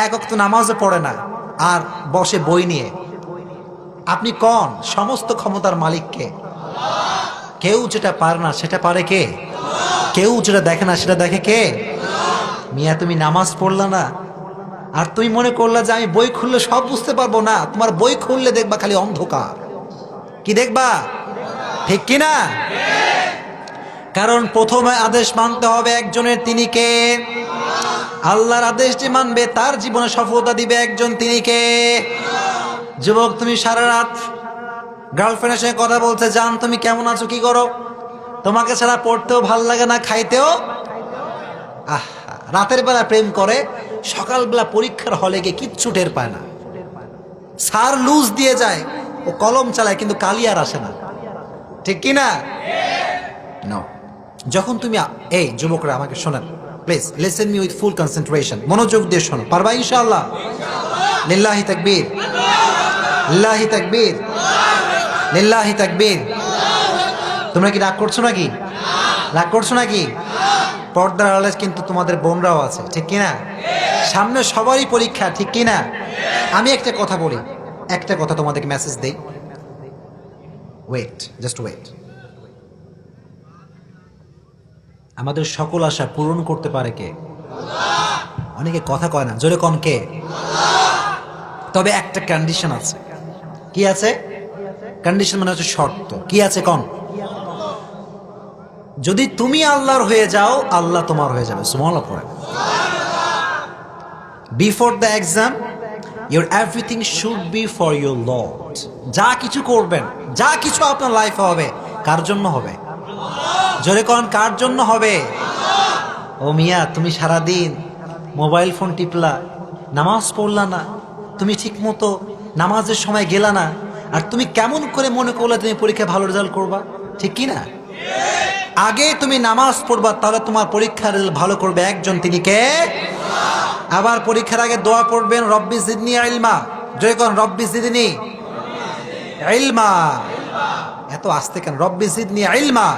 1 ওয়াক্ত নামাজও পড়ে না, আর বসে বই নিয়ে। আপনি কোন? সমস্ত ক্ষমতার মালিককে। কেউ যেটা পারে না সেটা পারে কে? কেউ যেটা দেখে না সেটা দেখে কে? মিয়া তুমি নামাজ পড়লা না, আর তুমি মনে করলা যে আমি বই খুললে সব বুঝতে পারবো না, তোমার বই খুললে দেখবা খালি অন্ধকার। কি দেখবা? ঠিক কিনা? কারণ প্রথমে আদেশ মানতে হবে একজনের, তিনি কে? আল্লাহর আদেশ যে মানবে তার জীবনে সফলতা দিবে একজন, তিনি কে? যুবক তুমি সারা রাত গার্লফ্রেন্ডের সঙ্গে কথা বলছে, জান তুমি কেমন আছো, কি করো, তোমাকে ছাড়া পড়তেও ভাল লাগে না, খাইতেও, রাতের বেলা প্রেম করে, সকালবেলা পরীক্ষার হলে গিয়ে কিচ্ছু টের পায় না, স্যার লুজ দিয়ে যায়, ও কলম চালায় কিন্তু কালি আর আসে না, ঠিক কিনা? যখন তুমি, এই যুবকরা আমাকে শোনেন please, listen me with full concentration, মনোযোগ দিয়ে শোনো, পারবা ইনশাআল্লাহ? লিল্লাহি তাকবীর, লিল্লাহি তাকবীর, লিল্লাহি তাকবীর। তোমরা কি রাগ করছো নাকি? রাগ করছো নাকি? পর্দার আড়ালে কিন্তু তোমাদের বোনরাও আছে, ঠিক কিনা? সামনে সবারই পরীক্ষা, ঠিক কিনা? আমি একটা কথা বলি, একটা কথা তোমাদেরকে মেসেজ দেই, ওয়েট, জাস্ট ওয়েট। আমাদের সকল আশা পূরণ করতে পারে কে? অনেকে কথা কয় না, জোরে কন কে? তবে একটা কন্ডিশন আছে। কি আছে? কন্ডিশন মানে হচ্ছে শর্ত। কি আছে কন? যদি তুমি আল্লাহর হয়ে যাও, আল্লাহ তোমার হয়ে যাবে। সুবহানাল্লাহ পড়ে। Before the exam your everything should be for your Lord. যা কিছু করবেন, যা কিছু আপনার লাইফে হবে, কার জন্য হবে? জোরে কন, কার জন্য হবে? ও মিয়া তুমি সারাদিন মোবাইল ফোন টিপলা, নামাজ পড়লা না, তুমি ঠিক মতো নামাজের সময় গেলা না, আর তুমি কেমন করে মনে করলে তুমি পরীক্ষায় ভালো রেজাল্ট করবা? ঠিক কি না? আগে তুমি নামাজ পড়বা, তাহলে তোমার পরীক্ষার রেজাল্ট ভালো করবে একজন, তিনি কে? আবার পরীক্ষার আগে দোয়া পড়বেন, রব্বি জিদনি ইলমা। জয় কোন, রব্বি জিদনি ইলমা। এত আস্তে কেন? রব্বি জিদনি ইলমা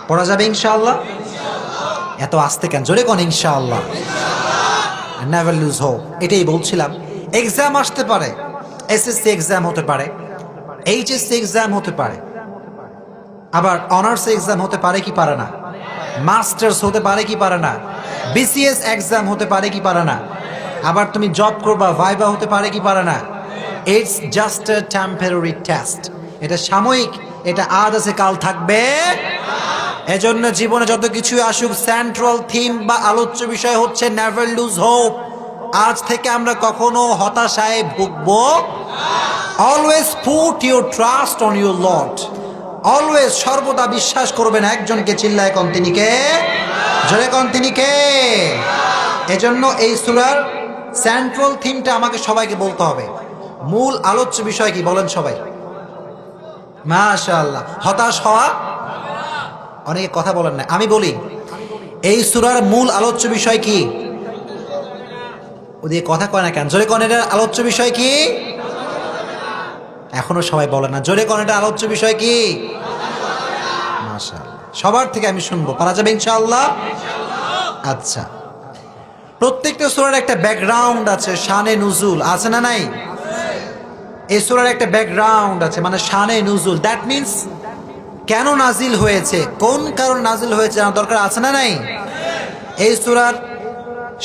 পড়া যাবে ইনশাআল্লাহ। এত আস্তে কেন? জোরে কোন ইনশাআল্লাহ। Never lose hope. এটাই বলছিলাম, এক্সাম আসতে পারে, এসএসসি এক্সাম হতে পারে, এইচএসসি এক্সাম হতে পারে, আবার অনার্স এক্সাম হতে পারে কি পারে না, মাস্টার্স হতে পারে কি পারে না, বিসিএস এক্সাম হতে পারে কি পারে না, আবার তুমি জব করবা, ভাইবা হতে পারে কি পারে না। It's just a temporary test. এটা সাময়িক, এটা আজ আছে কাল থাকবে। এজন্য জীবনে যত কিছু আসুক, সেন্ট্রাল থিম বা আলোচ্য বিষয় হচ্ছে নেভার লুজ হোপ। আজ থেকে আমরা কখনো হতাশায় ভুগবো, always put your trust on your Lord. Always, সর্বদা বিশ্বাস করবেন একজনকে। চিল্লায় কোন তিনি কে? জোরে কোন তিনি কে? এজন্য এই সূরার সেন্ট্রাল থিমটা আমাকে সবাইকে বলতে হবে। মূল আলোচ্য বিষয় কি বলেন সবাই? মাশাআল্লাহ। হতাশ হওয়া, অনেকে কথা বলেন না, আমি বলি এই সূরার মূল আলোচ্য বিষয় কি? ওদিকে কথা কয় না কেন? জোরে কোন এটার আলোচ্য বিষয় কি? এখনো সবাই বলে না। জোরে কোন এটার আলোচ্য বিষয় কি? মাশাআল্লাহ, সবার থেকে আমি শুনবো। পারা যাবে ইনশাআল্লাহ? আচ্ছা, প্রত্যেকটা সূরার একটা ব্যাকগ্রাউন্ড আছে, শানে নুজুল আছে না নাই? এই সূরার একটা ব্যাকগ্রাউন্ড আছে, মানে শানে নুজুল। দ্যাট মিন্স কেন নাজিল হয়েছে, কোন কারণ নাজিল হয়েছে জানা দরকার আছে না নাই? এই সূরার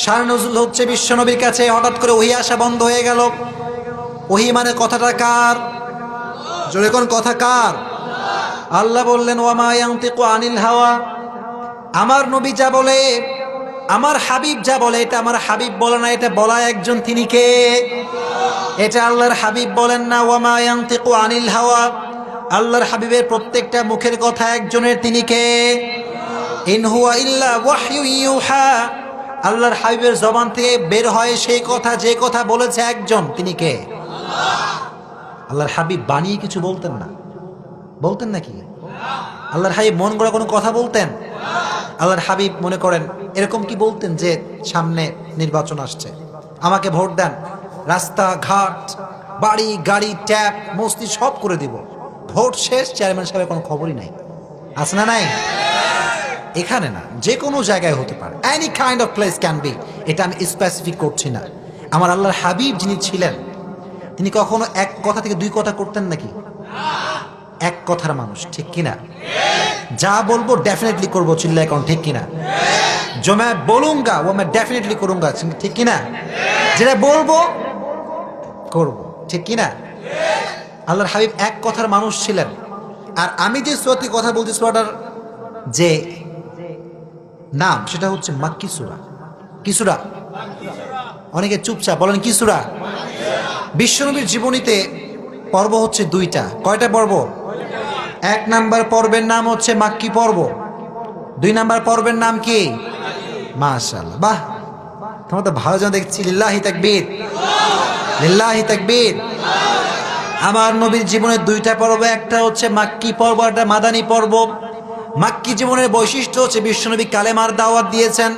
শানে নুজুল হচ্ছে বিশ্বনবীর কাছে হঠাৎ করে ওহী আসা বন্ধ হয়ে গেল। ওহী মানে কথাটা কার? জোরে কোন কথা কার? আল্লাহ বললেন ওয়া মা ইয়ানতিকু আনিল হাওয়া, আমার নবী যা বলে, আমার হাবিব যা বলে, এটা আমার হাবিব বলে না, এটা বলা একজন, তিনি কে? এটা আল্লাহর হাবিব বলেন না। ওয়া মা ইয়ানতিকু আনিল হাওয়া, আল্লাহর হাবিবের প্রত্যেকটা মুখের কথা একজনের, তিনি কে? ইন হুয়া ইল্লা ওয়াহয়ু ইউহা, আল্লাহর হাবিবের জবান থেকে বের হয় সেই কথা, যে কথা বলেছে একজন, তিনি কে? আল্লাহর হাবিব বানিয়ে কিছু বলতেন না। বলতেন নাকি? আল্লাহর হাবিব মন গড়া কোনো কথা বলতেন? আল্লাহর হাবিব মনে করেন এরকম কি বলতেন যে সামনে নির্বাচন আসছে, আমাকে ভোট দেন, রাস্তা ঘাট বাড়ি গাড়ি ট্যাপ মসজিদ সব করে দিব, ভোট শেষ, চেয়ারম্যান সাহেবের কোনো খবরই নাই? আছে না নাই? এখানে না, যে কোনো জায়গায় হতে পারে, any kind of place can be. এটা আমি স্পেসিফিক করছি না। আমার আল্লাহর হাবিব যিনি ছিলেন, তিনি কখনো এক কথা থেকে দুই কথা করতেন নাকি? এক কথার মানুষ, ঠিক কিনা? যা বলবো ডেফিনেটলি করবো, চিল্লায় কোন ঠিক কিনা? जो मैं बोलूंगा वो मैं डेफिनेटली करूंगा, ঠিক কিনা? যেটা বলবো করবো, ঠিক কিনা? আল্লাহর হাবিব এক কথার মানুষ ছিলেন। আর আমি যে সূরাটি কথা বলছি, সূরাটার যে নাম সেটা হচ্ছে মাক্কি সূরা। কি সূরা? অনেকে চুপচাপ বলেন কি সূরা? বিশ্বনবীর জীবনীতে পর্ব হচ্ছে দুইটা। কয়টা পর্ব? এক নাম্বার পর্বের নাম হচ্ছে মাক্কি পর্ব, দুই নাম্বার পর্বের নাম কি? মাশাআল্লাহ, বাহ, তোমরা তো ভালো জানো দেখছি। লিল্লাহি তাকবীর, লিল্লাহি তাকবীর। আমার নবীর জীবনের দুইটা পর্ব, একটা হচ্ছে মাক্কি পর্ব, একটা মাদানী পর্ব। মাক্কি জীবনের বৈশিষ্ট্য হচ্ছে বিশ্বনবী কালেমার দাওয়াত দিয়েছেন,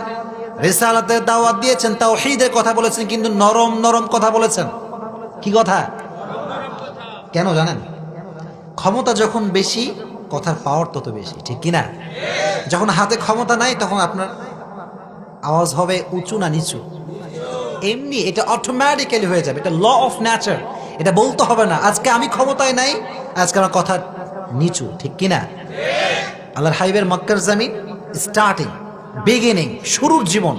রিসালাতের দাওয়াত দিয়েছেন, তাওহীদের কথা বলেছেন, কিন্তু নরম নরম কথা বলেছেন। কি কথা? কেন জানেন? ক্ষমতা যখন বেশি, কথার পাওয়ার তত বেশি, ঠিক কিনা? যখন হাতে ক্ষমতা নাই, তখন আপনার আওয়াজ হবে উঁচু না নিচু, এমনি এটা অটোমেটিক্যালি হয়ে যাবে। এটা ল অফ নেচার, এটা বলতে হবে না। আজকে আমি ক্ষমতায় নাই, আজকে আমার কথা নিচু, ঠিক কিনা? আল্লাহর হাবিবের মক্কার জমিন স্টার্টিং, বিগিনিং, শুরুর জীবন,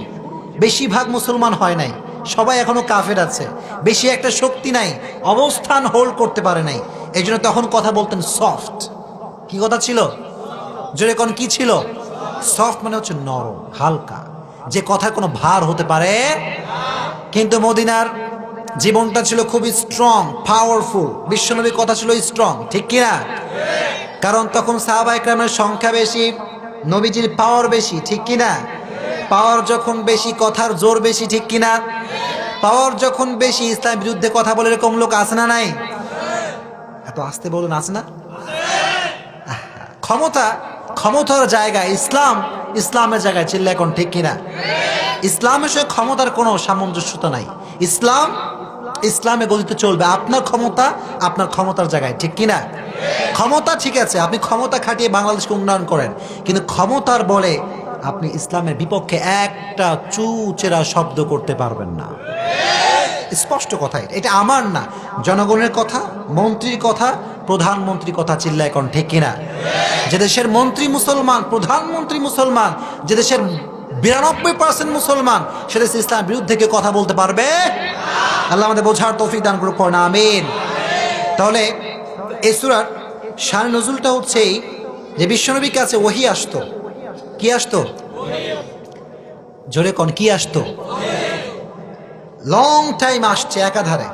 বেশিরভাগ মুসলমান হয় নাই, সবাই এখনো কাফের আছে, বেশি একটা শক্তি নাই, অবস্থান হোল্ড করতে পারে নাই। এই জন্য তখন কথা বলতেন সফট। কি কথা ছিল? জোরে কোন কি ছিল? সফট মানে হচ্ছে নরম, হালকা, যে কথার কোনো ভার হতে পারে। কিন্তু মদিনার জীবনটা ছিল খুবই স্ট্রং, পাওয়ারফুল। বিশ্বনবীর কথা ছিল স্ট্রং, ঠিক কিনা? কারণ তখন সাহাবা ইকরামের সংখ্যা বেশি, নবীজির পাওয়ার বেশি, ঠিক কিনা? পাওয়ার যখন বেশি, কথার জোর বেশি, ঠিক কিনা? পাওয়ার যখন বেশি, ইসলামের বিরুদ্ধে কথা বলে এরকম লোক আছে না নাই? এত আসতে বলুন, আছে না? ক্ষমতা, ক্ষমতার জায়গায় ইসলাম, ইসলামের জায়গায়, চিল্লা এখন ঠিক কিনা? ইসলামের সঙ্গে ক্ষমতার কোনো সামঞ্জস্যতা নাই। ইসলাম, ইসলামে গতিতে চলবে। আপনার ক্ষমতা আপনার ক্ষমতার জায়গায়, ঠিক কিনা? ক্ষমতা ঠিক আছে, আপনি ক্ষমতা খাটিয়ে বাংলাদেশকে উন্নয়ন করেন, কিন্তু ক্ষমতার বলে আপনি ইসলামের বিপক্ষে একটা চুচেরা শব্দ করতে পারবেন না। স্পষ্ট কথা, এটা আমার না, জনগণের কথা, মন্ত্রীর কথা, প্রধানমন্ত্রীর কথা, চিল্লা এখন ঠিক কিনা? যে দেশের মন্ত্রী মুসলমান, প্রধানমন্ত্রী মুসলমান, যে দেশের 92% মুসলমান, সে দেশে ইসলামের বিরুদ্ধে কেউ কথা বলতে পারবে? আল্লাহ আমাদের বোঝার তৌফিক দান করুক, পড়না আমিন। তাহলে এই সূরার শান নজুলটা হচ্ছে যে বিশ্বনবীর কাছে ওহী আসতো। কি আসতো? জোরে কোন কি আসতো? লং টাইম আসছে একাধারে,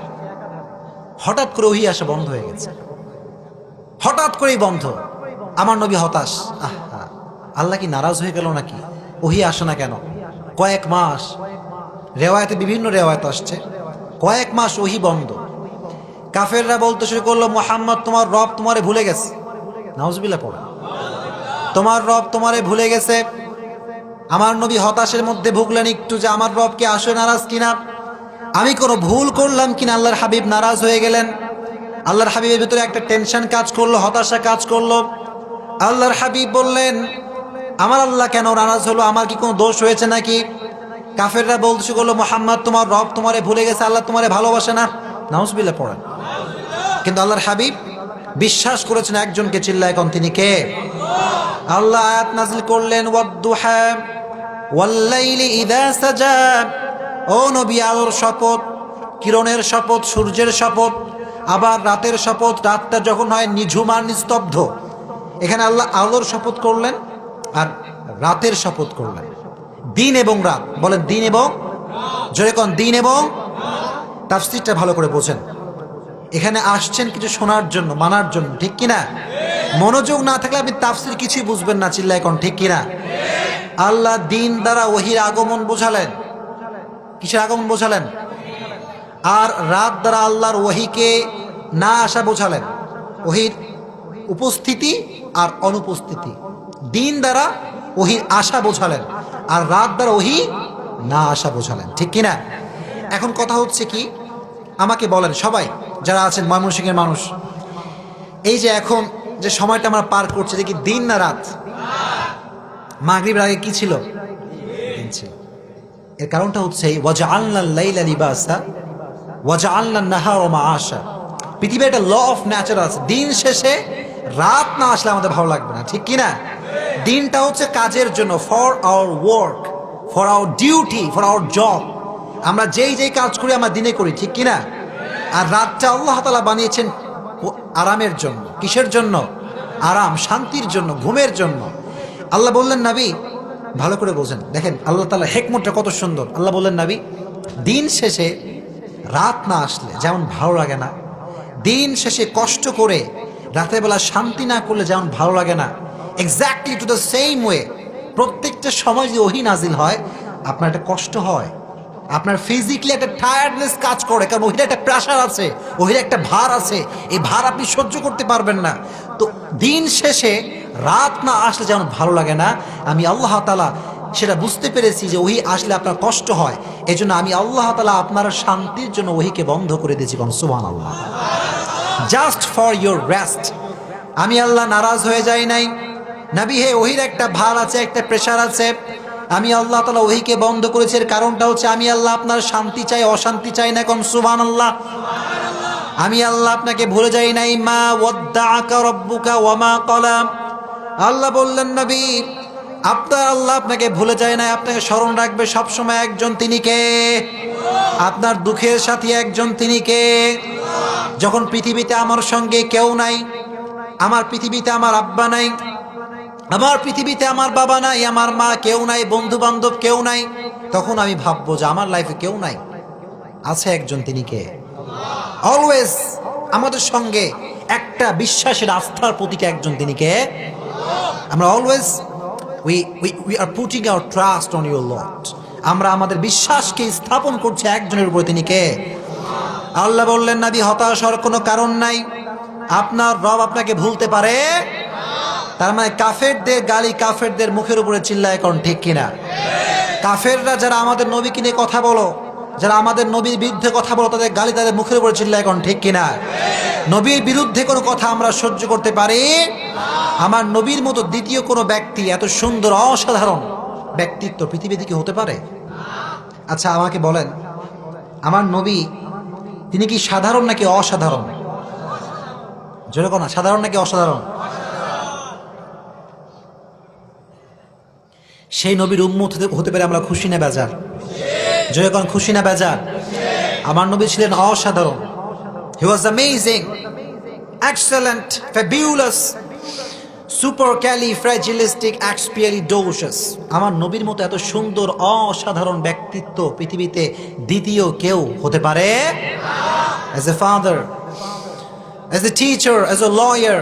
হঠাৎ করে ওহী আসা বন্ধ হয়ে গেছে, হঠাৎ করেই বন্ধ। আমার নবী হতাশ, আহা আল্লাহ কি নারাজ হয়ে গেল নাকি, ওহী আসে না কেন? কয়েক মাস, রেওয়ায়তে বিভিন্ন রেওয়ায়ত আসছে কয়েক মাস ওহী বন্ধ। কাফেররা বলতে শুরু করলো, মুহাম্মদ তোমার রব তোমারে ভুলে গেছে। নাউজুবিল্লাহ পড়া, তোমার রব তোমারে ভুলে গেছে। আমার নবী হতাশের মধ্যে ভুগলেন একটু, যে আমার রব কি আসলে নারাজ কিনা, আমি কোনো ভুল করলাম কিনা, আল্লাহর হাবিব নারাজ হয়ে গেলেন। আল্লাহর হাবিবের ভিতরে একটা টেনশন কাজ করলো, হতাশা কাজ করলো। আল্লাহর হাবিব বললেন, আমার আল্লাহ কেন নারাজ হলো, আমার কি কোনো দোষ হয়েছে নাকি? কাফেররা বলতে শুরু করলো, মুহাম্মদ তোমার রব তোমারে ভুলে গেছে, আল্লাহ তোমারে ভালোবাসে না। নাউজুবিল্লাহ পড়েন। কিন্তু আল্লাহর হাবিব বিশ্বাস করেছেন একজনকে, চিল্লায় কোন, তিনি কে? আল্লাহ আয়াত নাযিল করলেন, ওয়াদ-দুহা ওয়াল-লাইলি ইযা সাজা। ও নবী, আলোর শপথ, কিরণের শপথ, সূর্যের শপথ, আবার রাতের শপথ, রাতটা যখন হয় নিঝুম আর নিস্তব্ধ। এখানে আল্লাহ আলোর শপথ করলেন আর রাতের শপথ করলেন। দিন এবং রাত, বলেন দিন এবং, জোরে কোন, দিন এবং। তাফসীরটা ভালো করে বোঝেন। এখানে আসছেন কিছু শোনার জন্য, মানার জন্য, ঠিক কিনা? মনোযোগ না থাকলে আপনি তাফসীর কিছুই বুঝবেন না, চিল্লায় কোন ঠিক কিনা? আল্লাহ দিন দ্বারা ওহীর আগমন বোঝালেন। কিসের আগমন বোঝালেন? আর রাত দ্বারা আল্লাহর ওহীকে না আসা বোঝালেন, ওহীর উপস্থিতি আর অনুপস্থিতি। দিন দ্বারা ওহীর আসা বোঝালেন, আর রাত দ্বারা ওহী না আসা বোঝালেন, ঠিক কিনা? এখন কথা হচ্ছে কি, আমাকে বলেন সবাই যারা আছেন ময়মনসিংহের মানুষ, এই যে এখন যে সময়টা আমরা পার করছি, দেখি দিন না রাত? মাগরিবের আগে কি ছিল? দিন ছিল। এর কারণটা হচ্ছে ওয়াজআলনাল লাইলা লিবাসা ওয়াজআলনান নাহারা মাআশা। পৃথিবীর একটা ল অফ ন্যাচার আছে, দিন শেষে রাত না আসলে আমাদের ভালো লাগবে না, ঠিক কিনা? দিনটা হচ্ছে কাজের জন্য, for our work, for our duty, for our job. আমরা যেই যেই কাজ করি আমরা দিনে করি, ঠিক কিনা? আর রাতটা আল্লাহ তাআলা বানিয়েছেন আরামের জন্য। কিসের জন্য? আরাম, শান্তির জন্য, ঘুমের জন্য। আল্লাহ বললেন, নবী ভালো করে বোঝেন, দেখেন আল্লাহ তাআলা হিকমতটা কত সুন্দর। আল্লাহ বললেন, নবী দিন শেষে রাত না আসলে যেমন ভালো লাগে না, দিন শেষে কষ্ট করে রাতের বেলা শান্তি না করলে যেমন ভালো লাগে না, exactly to the same way প্রত্যেকটা সময় যদি ওহী নাজিল হয় আপনার একটা কষ্ট হয়, আপনার ফিজিক্যালি একটা টায়ার্ডনেস কাজ করে, কারণ ওহির একটা প্রেশার আছে, ওহির একটা ভার আছে, এই ভার আপনি সহ্য করতে পারবেন না। তো দিন শেষে রাত না আসলে যেমন ভালো লাগে না, আমি আল্লাহ তাআলা সেটা বুঝতে পেরেছি যে ওহী আসলে আপনার কষ্ট হয়, এই জন্য আমি আল্লাহ তাআলা আপনার শান্তির জন্য ওহীকে বন্ধ করে দিয়েছি। সুবহানাল্লাহ। Just for your rest. আমি আল্লাহ নারাজ হয়ে যাই নাই। নবী হে, ওহির একটা ভার আছে, একটা প্রেশার আছে, আমি আল্লাহ তাআলা ওহীকে বন্ধ করেছি। এর কারণটা হচ্ছে আমি আল্লাহ আপনার শান্তি চাই, অশান্তি চাই না। কোন সুবহানাল্লাহ। আমি আল্লাহ আপনাকে ভুলে যাই নাই। মা ওয়াদ্দাআকা রাব্বুকা ওয়া মা ক্বালা। আল্লাহ বললেন, নবী আপনার আল্লাহ আপনাকে ভুলে যায় না, আপনাকে স্মরণ রাখবে সবসময় একজন, তিনি কে? আপনার দুঃখের সাথী একজন, তিনি কে? যখন পৃথিবীতে আমার সঙ্গে কেউ নাই, আমার পৃথিবীতে আমার আব্বা নাই, আমার পৃথিবীতে আমার বাবা নাই, আমার মা কেউ নাই, বন্ধু বান্ধব কেউ নাই, তখন আমি ভাববো যে আমার লাইফে কেউ নাই, আছে একজন, তিনি কে? অলওয়েজ আমাদের সঙ্গে একটা বিশ্বাসের, আস্থার প্রতীক একজন, তিনি কে? আমরা always we are putting our trust on your Lord. আমরা আমাদের বিশ্বাসকে স্থাপন করছি একজনের উপর, তিনি কে? আল্লাহ বললেন, নবী হতাশ হওয়ার কোনো কারণ নাই, আপনার রব আপনাকে ভুলতে পারে। তার মানে কাফেরদের গালি কাফেরদের মুখের উপরে চিল্লায়, কোন ঠিক কিনা? কাফেররা যারা আমাদের নবীকে নিয়ে কথা বলো, যারা আমাদের নবীর বিরুদ্ধে কথা বলো, তাদের গালি তাদের মুখের উপরে চিল্লায়, কোন ঠিক কিনা? নবীর বিরুদ্ধে কোনো কথা আমরা সহ্য করতে পারি? আমার নবীর মতো দ্বিতীয় কোনো ব্যক্তি এত সুন্দর অসাধারণ ব্যক্তিত্ব পৃথিবীতে কি হতে পারে? আচ্ছা আমাকে বলেন, আমার নবী তিনি কি সাধারণ নাকি অসাধারণ? জোরে কোন, সাধারণ নাকি অসাধারণ? সেই নবীর উম্মত হতে পারে আমরা খুশি না বেজার? জোরে কোন, খুশি না বেজার? আমার নবী ছিলেন অসাধারণ। He was amazing, excellent, fabulous, supercalifragilisticexpialidocious. আমার নবীর মতো এত সুন্দর অসাধারণ ব্যক্তিত্ব পৃথিবীতে দ্বিতীয় কেউ হতে পারে? As a father, as a teacher, as a lawyer,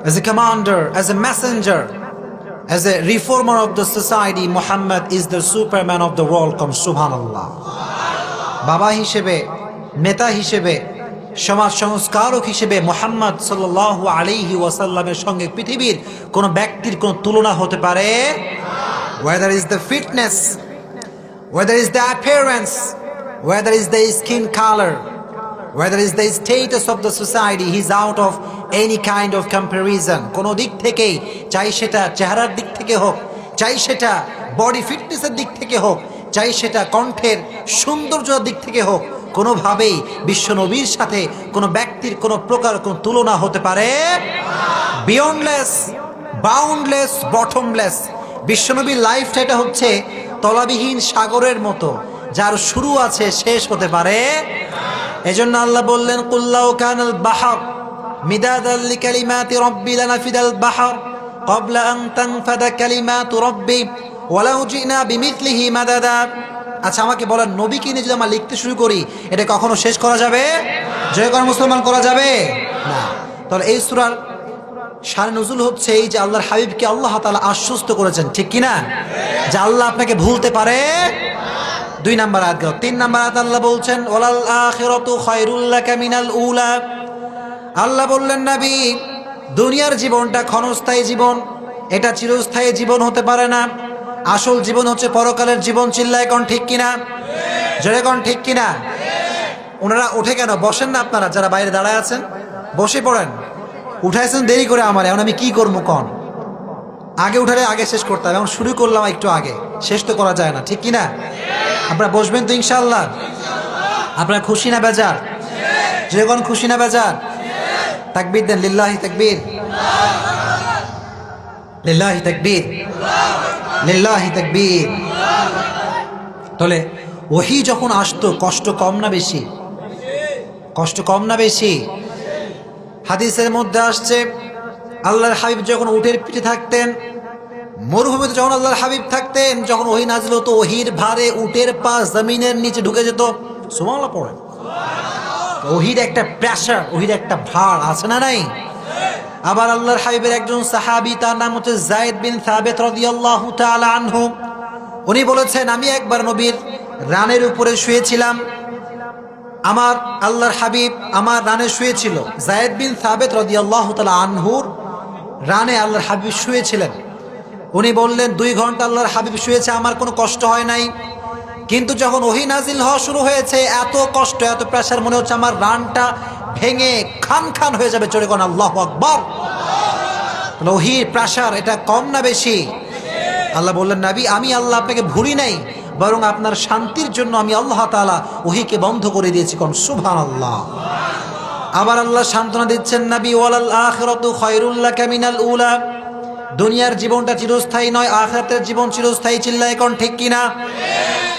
as a commander, as a messenger, as a reformer of the society, Muhammad is the superman of the world. Come subhanallah. বাবা হিসেবে, নেতা হিসেবে, সমাজ সংস্কারক হিসেবে মুহাম্মদ সাল্লাল্লাহু আলাইহি ওয়াসাল্লামের সঙ্গে পৃথিবীর কোন ব্যক্তির কোন তুলনা হতে পারে? Whether is the fitness, whether is the appearance, whether is the skin color, whether is the status of the society, he is out of any kind of comparison. কোন দিক থেকেই, চাই সেটা চেহারার দিক থেকে হোক, চাই সেটা বডি ফিটনেসের দিক থেকে হোক, চাই সেটা কণ্ঠের সৌন্দর্যের দিক থেকে হোক, কোনোভাবেই বিশ্ব নবীর সাথে কোনো ব্যক্তির কোনো প্রকার কোনো তুলনা হতে পারে? Beyondless, boundless, bottomless. বিশ্বনবীর লাইফটা এটা হচ্ছে তলাবিহীন সাগরের মতো, যার শুরু আছে শেষ হতে পারে। এজন্য আল্লাহ বললেন, কুল্লাউ কানাল বাহর মিদাদাল লিকালিমাতি রাব্বি লানাফিদাল বাহর ক্বাবলা আন তানফাদা কালিমাতু রাব্বি ওয়ালাউ জিনা বিমিথলিহি মাদাদা। আচ্ছা আমাকে বলেন, নবীকে নিয়ে যদি আমরা লিখতে শুরু করি, এটা কখনো শেষ করা যাবে? জয়কর মুসলমান করা যাবে না। তাহলে এই সূরার শানে নুজুল হচ্ছে এই যে আল্লাহর হাবিবকে আল্লাহ তাআলা আশ্বস্ত করেছেন, ঠিক কিনা, যে আল্লাহ আপনাকে ভুলতে পারে। 2 নাম্বার আয়াত গেল। 3 নাম্বার আয়াত আল্লাহ বলছেন, ওয়ালাল আখিরাতু খায়রুল লাকা মিনাল উলা। আল্লাহ বললেন, নবী দুনিয়ার জীবনটা ক্ষণস্থায়ী জীবন, এটা চিরস্থায়ী জীবন হতে পারে না। আসল জীবন হচ্ছে পরকালের জীবন। চিল্লায় কোন ঠিক কিনা, জোরে কোন ঠিক কিনা। ওনারা উঠে কেন বসেন না? আপনারা যারা বাইরে দাঁড়ায় আছেন বসে পড়েন। উঠাইছেন দেরি করে আমার, এখন আমি কি করবো কন? আগে উঠালে আগে শেষ করতে হবে, এখন শুরু করলাম একটু আগে, শেষ তো করা যায় না, ঠিক কিনা। আপনারা বসবেন তো ইনশাআল্লাহ? আপনারা খুশি না বেজার? যখন খুশি না বেজার? তাকবীর দেন, লিল্লাহি তাকবীর, লিল্লাহি তাকবীর, লিল্লাহি তাকবীর। তাহলে ওহী যখন আসতো, কষ্ট কম না বেশি? কষ্ট কম না বেশি? হাদিসের মধ্যে আসছে, আল্লাহর হাবিব যখন উটের পিঠে থাকতেন, মরুভূমিতে যখন আল্লাহর হাবিব থাকতেন, যখন ওহী নাজিল হতো, ওহীর ভারে উটের পা জমিনের নিচে ঢুকে যেত। সুবহানাল্লাহ পড়েন। ওহীর একটা প্রেসার, ওহীর একটা ভার আছে না নাই? আবার আল্লাহর হাবিবের একজন সাহাবী, তার নাম হচ্ছে যায়েদ বিন সাবিত রাদিয়াল্লাহু তাআলা আনহু, উনি বলেছেন, আমি একবার নবীর রানের উপরে শুয়েছিলাম, আমার আল্লাহর হাবিব আমার রানে শুয়েছিল। যায়েদ বিন সাবিত রাদিয়াল্লাহু তাআলা আনহুর রানে আল্লাহর হাবিব শুয়েছিলেন। উনি বললেন, 2 ঘন্টা আল্লাহর হাবিব শুয়েছে, আমার কোনো কষ্ট হয় নাই। কিন্তু যখন ওহী নাজিল হওয়া শুরু হয়েছে, এত কষ্ট, এত প্রেসার, মনে হচ্ছে আমার রানটা ভেঙে খান খান হয়ে যাবে। চলে কোন আল্লাহু আকবার। ওহীর প্রেসার এটা কম না বেশি? আল্লাহ বললেন, নবী আমি আল্লাহ আপনাকে ভুলি নাই, বরং আপনার শান্তির জন্য আমি আল্লাহ তাআলা ওহীকে বন্ধ করে দিয়েছি। কোন সুবহানাল্লাহ। আবার আল্লাহ সান্ত্বনা দিচ্ছেন, নবী ওয়ালাল আখিরাতু খায়রুল লাকা মিনাল উলা। দুনিয়ার জীবনটা চিরস্থায়ী নয়, আখিরাতের জীবন চিরস্থায়ী। চিল্লায় কোন ঠিক কিনা।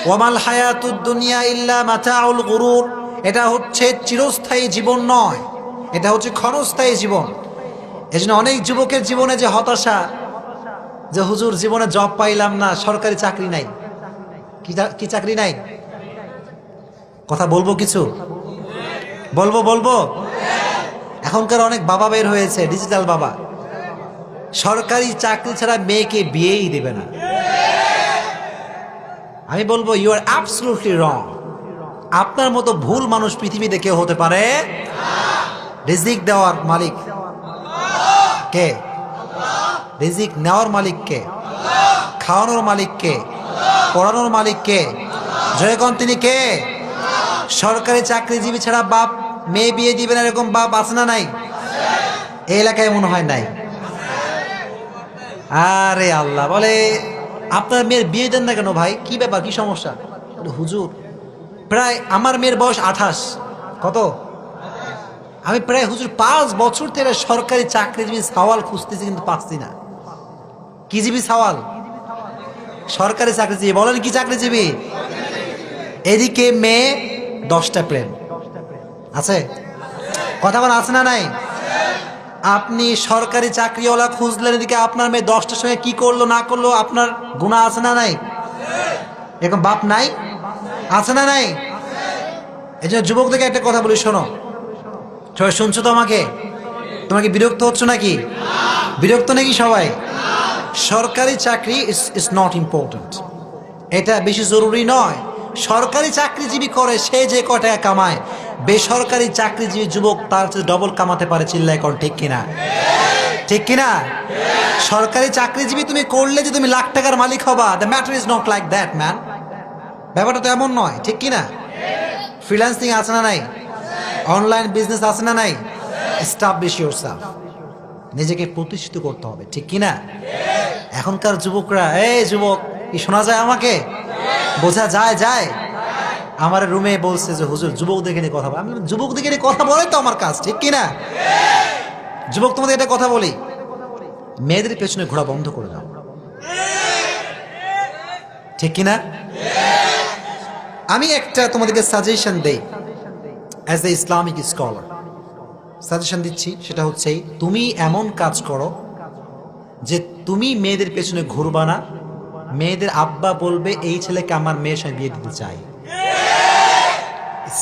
ওয়ামাল হায়াতুদ দুনিয়া ইল্লা মাতাউল গুরুর। এটা হচ্ছে চিরস্থায়ী জীবন নয়, এটা হচ্ছে ক্ষণস্থায়ী জীবন। এজন্য অনেক যুবকের জীবনে যে হতাশা, যে হুজুর জীবনে জব পাইলাম না, সরকারি চাকরি নাই। কি চাকরি নাই? কথা বলবো, কিছু বলবো। এখনকার অনেক বাবা বের হয়েছে, ডিজিটাল বাবা, সরকারি চাকরি ছাড়া মেয়েকে বিয়েই দেবে না। আমি বলবো, ইউ আর অ্যাবসলিউটলি রং। আপনার মতো ভুল মানুষ পৃথিবীতে কেউ হতে পারে? রিজিক দেওয়ার মালিক কে? রিজিক নেওয়ার মালিক কে? খাওয়ানোর মালিক কে? পড়ানোর মালিক কে? জয়গণ তিনি কে? সরকারি চাকরিজীবী ছাড়া বাপ মেয়ে বিয়ে দিবেন এরকম বাপ আছে না নাই? এই এলাকায় মনে হয় নাই। আরে আল্লাহ বলে, আপনার মেয়ের বিয়ে দেন না কেন ভাই? কি ব্যাপার, কি সমস্যা? হুজুর প্রায় আমার মেয়ের বয়স 28। কত? আমি প্রায় হুজুর 5 বছর থেকে সরকারি চাকরিজীবী সওয়াল খুঁজতেছি, কিন্তু পাচ্ছি না। কি জীবী সওয়াল? সরকারি চাকরিজীবী। বলেন কি চাকরিজীবী? এদিকে মেয়ে 10টা প্রেম আছে। কথা বলা আছে না নাই? আপনি সরকারি চাকরিওয়ালা খুঁজলেন, এদিকে আপনার মেয়ে 10টার সঙ্গে কি করলো না করলো, আপনার গুনাহ আছে না নাই? এরকম বাপ নাই? আছে না নাই? এই জন্য যুবকদেরকে একটা কথা বলি, শোনো, সবাই শুনছো তো আমাকে? তোমাকে বিরক্ত হচ্ছ নাকি? বিরক্ত নাকি সবাই? সরকারি চাকরি ইজ নট ইম্পর্টেন্ট, এটা বেশি জরুরি নয়। সরকারি চাকরিজীবী করে সে যে ক টাকা কামায়, বেসরকারি চাকরিজীবী যুবক তার চেয়ে ডবল কামাতে পারে। চিল্লায় কোন ঠিক কিনা? ঠিক কিনা? সরকারি চাকরিজীবী তুমি করলে যে তুমি লাখ টাকার মালিক হবা, the matter is not like that man. ব্যাপারটা তো এমন নয়, ঠিক কিনা? ফ্রিল্যান্সিং আছে না নাই? অনলাইন বিজনেস আছে না নাই? এস্টাবলিশ ইয়োরসেলফ, নিজেকে প্রতিষ্ঠিত করতে হবে, ঠিক কিনা? এখনকার যুবকরা, এই যুবক, কি শোনা যায় আমাকে? বোঝা যায়? যায়। আমার রুমে বলছে যে হুজুর যুবকদেরকে নিয়ে কথা বলে। আমি বললাম, যুবকদেরকে নিয়ে কথা বলে তো আমার কাজ, ঠিক কিনা? যুবক, তোমাদের এটা কথা বলি, মেয়েদের পেছনে ঘোরা বন্ধ করে দাও, ঠিক কিনা? আমি একটা তোমাদেরকে সাজেশন দেই as a Islamic scholar, suggestion দিচ্ছি। সেটা হচ্ছে তুমি এমন কাজ করো যে তুমি মেয়েদের পেছনে ঘুরবা না, মেয়েদের আব্বা বলবে এই ছেলেকে আমার মেয়ের সঙ্গে বিয়ে দিতে চাই।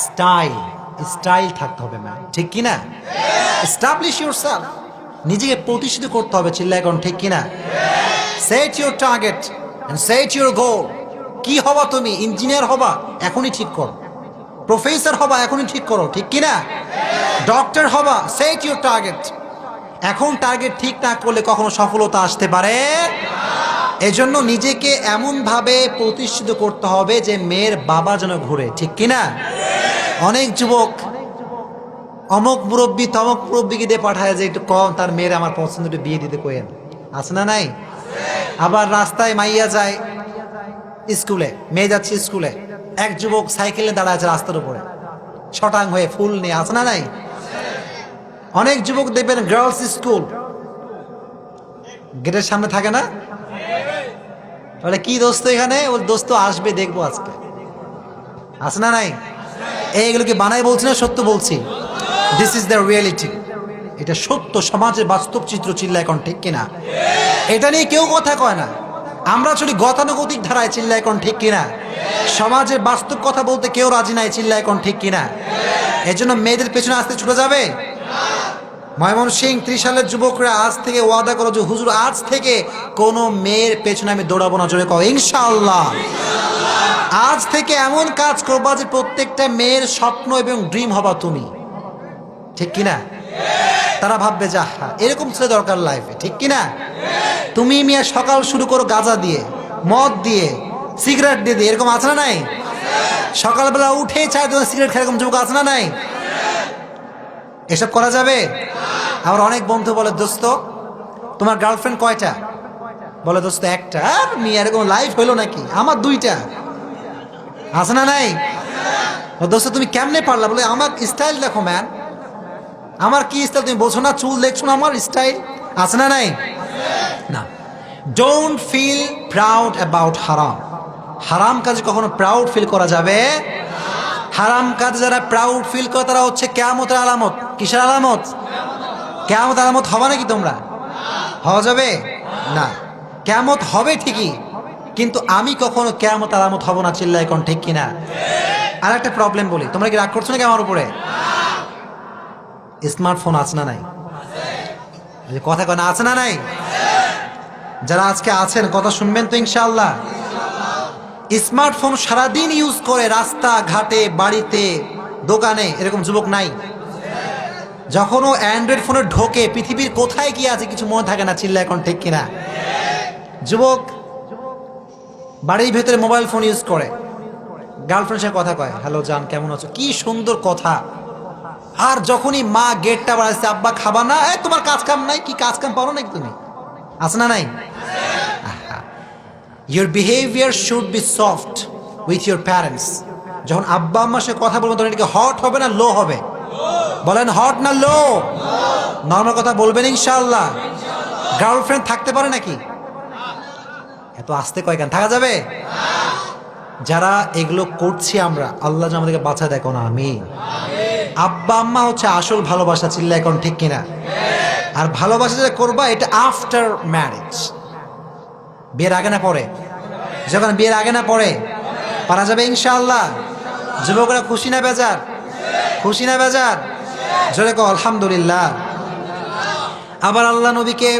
স্টাইল, স্টাইল থাকতে হবে ম্যাম, ঠিক কিনা? এস্টাবলিশ ইয়োরসেলফ, নিজেকে প্রতিষ্ঠিত করতে হবে। চিল্লায় এখন ঠিক কিনা? Set your target and set your goal. কি হবা তুমি? ইঞ্জিনিয়ার হবা, এখনই ঠিক করো। প্রফেসর হবা, এখনই ঠিক করো, ঠিক কিনা? ডক্টর হবা, সেট ইউর টার্গেট। এখন টার্গেট ঠিক না করলে কখনো সফলতা আসতে পারে। এজন্য নিজেকে এমনভাবে প্রতিষ্ঠিত করতে হবে যে মেয়ের বাবা যেন ঘুরে, ঠিক কিনা? অনেক যুবক অমুক মুরব্বী তমক মুরব্বীকে দিয়ে পাঠায় যে একটু কম, তার মেয়ের আমার পছন্দ, একটু বিয়ে দিতে কইেন। আছে না নাই? আবার রাস্তায় মাইয়া যায় স্কুলে, মেয়ে যাচ্ছে স্কুলে, এক যুবক সাইকেলে দাঁড়ায় আছে রাস্তার উপরে ছটাং হয়ে ফুল নিয়ে। আছে না নাই? অনেক যুবক দেখবেন গার্লস স্কুল গেটের সামনে থাকে না? বলে কি দোস্ত এখানে? ওর দোস্ত আসবে, দেখবো আজকে। আছে না নাই? এইগুলো কি বানাই বলছি না সত্য বলছি? This is the reality. এটা সত্য, সমাজের বাস্তব চিত্র। চিল্লা এখন ঠিক কিনা? এটা নিয়ে কেউ কথা কয় না, আমরা চলি গতানুগতিক ধারায়। চিল্লা এখন ঠিক কিনা? সমাজের বাস্তব কথা বলতে কেউ রাজি নাই। চিল্লা এখন ঠিক কিনা? এজন্য মেয়েদের পেছনে আসতে ছুটে যাবে। ময়মনসিংহ 30 সালের যুবকরা আজ থেকে ওয়াদা করো যে হুজুর আজ থেকে কোনো মেয়ের পেছনে আমি দৌড়াবো না। জোরে কও ইনশাআল্লাহ। আজ থেকে এমন কাজ করবা যে প্রত্যেকটা মেয়ের স্বপ্ন এবং ড্রিম হবা তুমি, ঠিক কিনা? তারা ভাববে যে এরকম ছেলে দরকার লাইফে, ঠিক কিনা? তুমি মিয়া সকাল শুরু করো গাঁজা দিয়ে, মদ দিয়ে, সিগারেট দিয়ে দিয়ে, এরকম আছে না নাই? সকালবেলা উঠে চায় তোমার সিগারেট খায়, এরকম যুবক আছে না নাই? এসব করা যাবে? আমার অনেক বন্ধু বলে দোস্ত তোমার গার্লফ্রেন্ড কয়টা? বলে দোস্ত একটা। আর মেয়ে এরকম লাইফ হইলো নাকি? আমার 2টা। আছে না নাই? দোস্ত তুমি কেমনে পারলা? বলে আমার স্টাইল দেখো ম্যান। আমার কি স্টাইল তুমি বোঝো না? চুল দেখছো না আমার স্টাইল? আছে না নাই? না। ডোন্ট ফিল প্রাউড অ্যাবাউট হারাম। হারাম কাজে কখনো প্রাউড ফিল করা যাবে? হারাম কাজে যারা প্রাউড ফিল করে তারা হচ্ছে কিয়ামতের আলামত। কিসের আলামত? কিয়ামত আলামত হবে নাকি তোমরা? হওয়া যাবে না। কিয়ামত হবে ঠিকই, কিন্তু আমি কখনো কিয়ামত আলামত হব না। চিল্লায় কোন ঠিক কিনা? আর একটা প্রবলেম বলি, তোমরা কি রাগ করছো নাকি আমার উপরে? স্মার্টফোন আছে না নাই? কথা কয় না, আছে না নাই? যারা আজকে আছেন কথা শুনবেন তো ইনশাআল্লাহ। স্মার্টফোন সারাদিন ইউজ করে রাস্তা ঘাটে, বাড়িতে, দোকানে, এরকম যুবক নাই? যখন ও অ্যান্ড্রয়েড ফোনে ঢোকে পৃথিবীর কোথায় কি আছে কিছু মনে থাকে না। চিল্লা এখন ঠিক কিনা? যুবক বাড়ির ভেতরে মোবাইল ফোন ইউজ করে, গার্লফ্রেন্ডের সাথে কথা কয়, হ্যালো জান কেমন আছো, কি সুন্দর কথা। আর যখনই মা গেটটা বাড়াচ্ছে, আব্বা খাবা না, তোমার কাজ কাম নাই? কি কাজ কাম পারো নাকি তুমি? আছে না নাই? Your behavior should be soft with your parents. যখন আব্বা আম্মার সাথে কথা বলবেন তখন এটাকে হট হবে না লো হবে? বলেন হট না লো? নরমাল কথা বলবেন ইনশাআল্লাহ। গার্লফ্রেন্ড থাকতে পারে নাকি? এত আস্তে কয় কেন? থাকা যাবে? যারা এগুলো করছি আমরা, আল্লাহ যেন আমাদেরকে বাঁচায় দেখো না। আমি আব্বা আম্মা হচ্ছে আসল ভালোবাসা। চিল্লা এখন ঠিক কিনা? আর ভালোবাসা যেটা করবা এটা আফটার ম্যারেজ, বিয়ের আগে না পরে? যখন বিয়ের আগে না পরে পারা যাবে ইনশাআল্লাহ। যুবকরা খুশি না বেজার? খুশি না বেজার? জোরে কও আলহামদুলিল্লাহ। আবার আল্লাহ নবীকে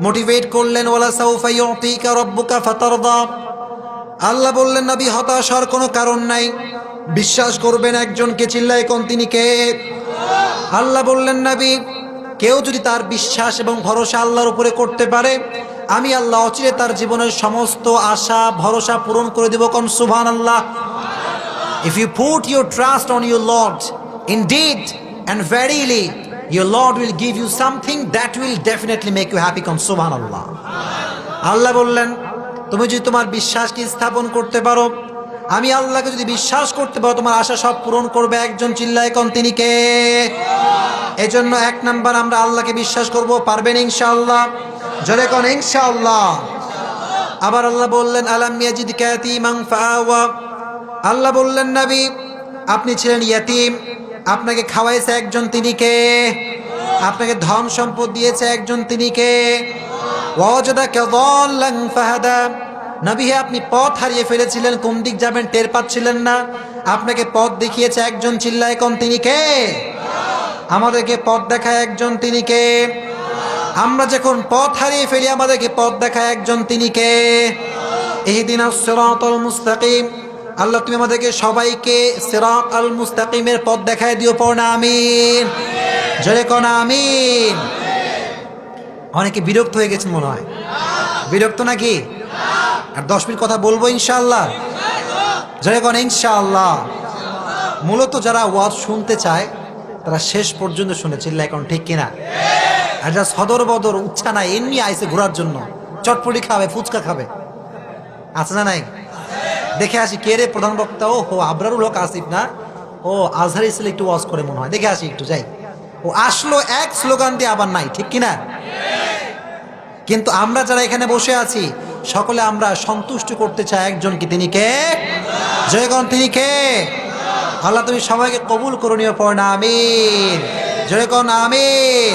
মোটিভেট করলেন, ওয়ালা সাউফা ইউতিকা রাব্বুকা ফাতারদা। আল্লাহ বললেন নবী হতাশ হওয়ার কোনো কারণ নাই, বিশ্বাস করবেন একজনকে, চিল্লায় কোন তিনি কে? আল্লাহ বললেন নবী কেউ যদি তার বিশ্বাস এবং ভরসা আল্লাহর উপরে করতে পারে, আমি আল্লাহ অচিরে তার জীবনের সমস্ত আশা ভরসা পূরণ করে দেব। কোন সুবহানাল্লাহ। If you put your trust on your Lord, indeed and verily your Lord will give you something that will definitely make you happy. কোন সুবহানাল্লাহ। আল্লাহ বললেন তুমি যদি তোমার বিশ্বাসকে স্থাপন করতে পারো, আমি আল্লাহকে যদি বিশ্বাস করতে পারো, তোমার আশা সব পূরণ করবে একজন, চিল্লায় কোন তিনি কে? এজন্য এক নাম্বার আমরা আল্লাহকে বিশ্বাস করব, পারবেন ইনশাআল্লাহ? জোরে কোন ইনশাআল্লাহ। আবার আল্লাহ বললেন আলাম ইয়াজিদকা ইয়াতীমান ফাআওয়া। আল্লাহ বললেন নবী আপনি ছিলেন ইয়াতীম, আপনাকে খাওয়াইছে একজন, তিনি কে? আপনাকে ধন সম্পদ দিয়েছে একজন, তিনি কে? ওয়াজাদাকা যাল্লান ফাহাদা। নবী হে আপনি পথ হারিয়ে ফেলেছিলেন, কোন দিক যাবেন টের পাচ্ছিলেন না, আপনাকে পথ দেখিয়েছে একজন, চিল্লায় কোন তিনি কে? আমাদেরকে পথ দেখায় একজন, তিনি কে? আমরা যখন পথ হারিয়ে ফেলি আমাদেরকে পথ দেখায় একজন, তিনি কে? ইহদিনাস সিরাতাল মুস্তাকিম। আল্লাহ তুমি আমাদেরকে সবাইকে সিরাত আল মুস্তাকিমের পথ দেখায় দিও, পড়না আমিন। জোরে কোন আমিন। অনেকে বিরক্ত হয়ে গেছেন মনে হয়, বিরক্ত নাকি? আর 10 মিনিট কথা বলবো ইনশাআল্লাহ। জোরে কোন ইনশাআল্লাহ। মূলত যারা ওয়াজ শুনতে চায় তারা শেষ পর্যন্ত শুনে, চিল্লায় এখন ঠিক কিনা? আর যারা সদর বদর উচ্ছা নাই, এমনি আইসে ঘোরার জন্য, চটপটি খাবে ফুচকা খাবে, আছে না নাই? দেখে আসি কে রে প্রধান বক্তা। ও হো আবরারুল হক আসিফ না, ও আজহার ইসলে একটু ওয়াজ করে মনে হয়, দেখে আসি একটু যাই। ও আসলো এক স্লোগান দিয়ে আবার নাই, ঠিক কিনা? কিন্তু আমরা যারা এখানে বসে আছি সকলে আমরা সন্তুষ্ট করতে চাই একজনকে, তিনি কে? জয়গণ তিনি কে? আল্লাহ তুমি সবাইকে কবুল করুনিও, পড়না আমিন। জয়গণ আমিন।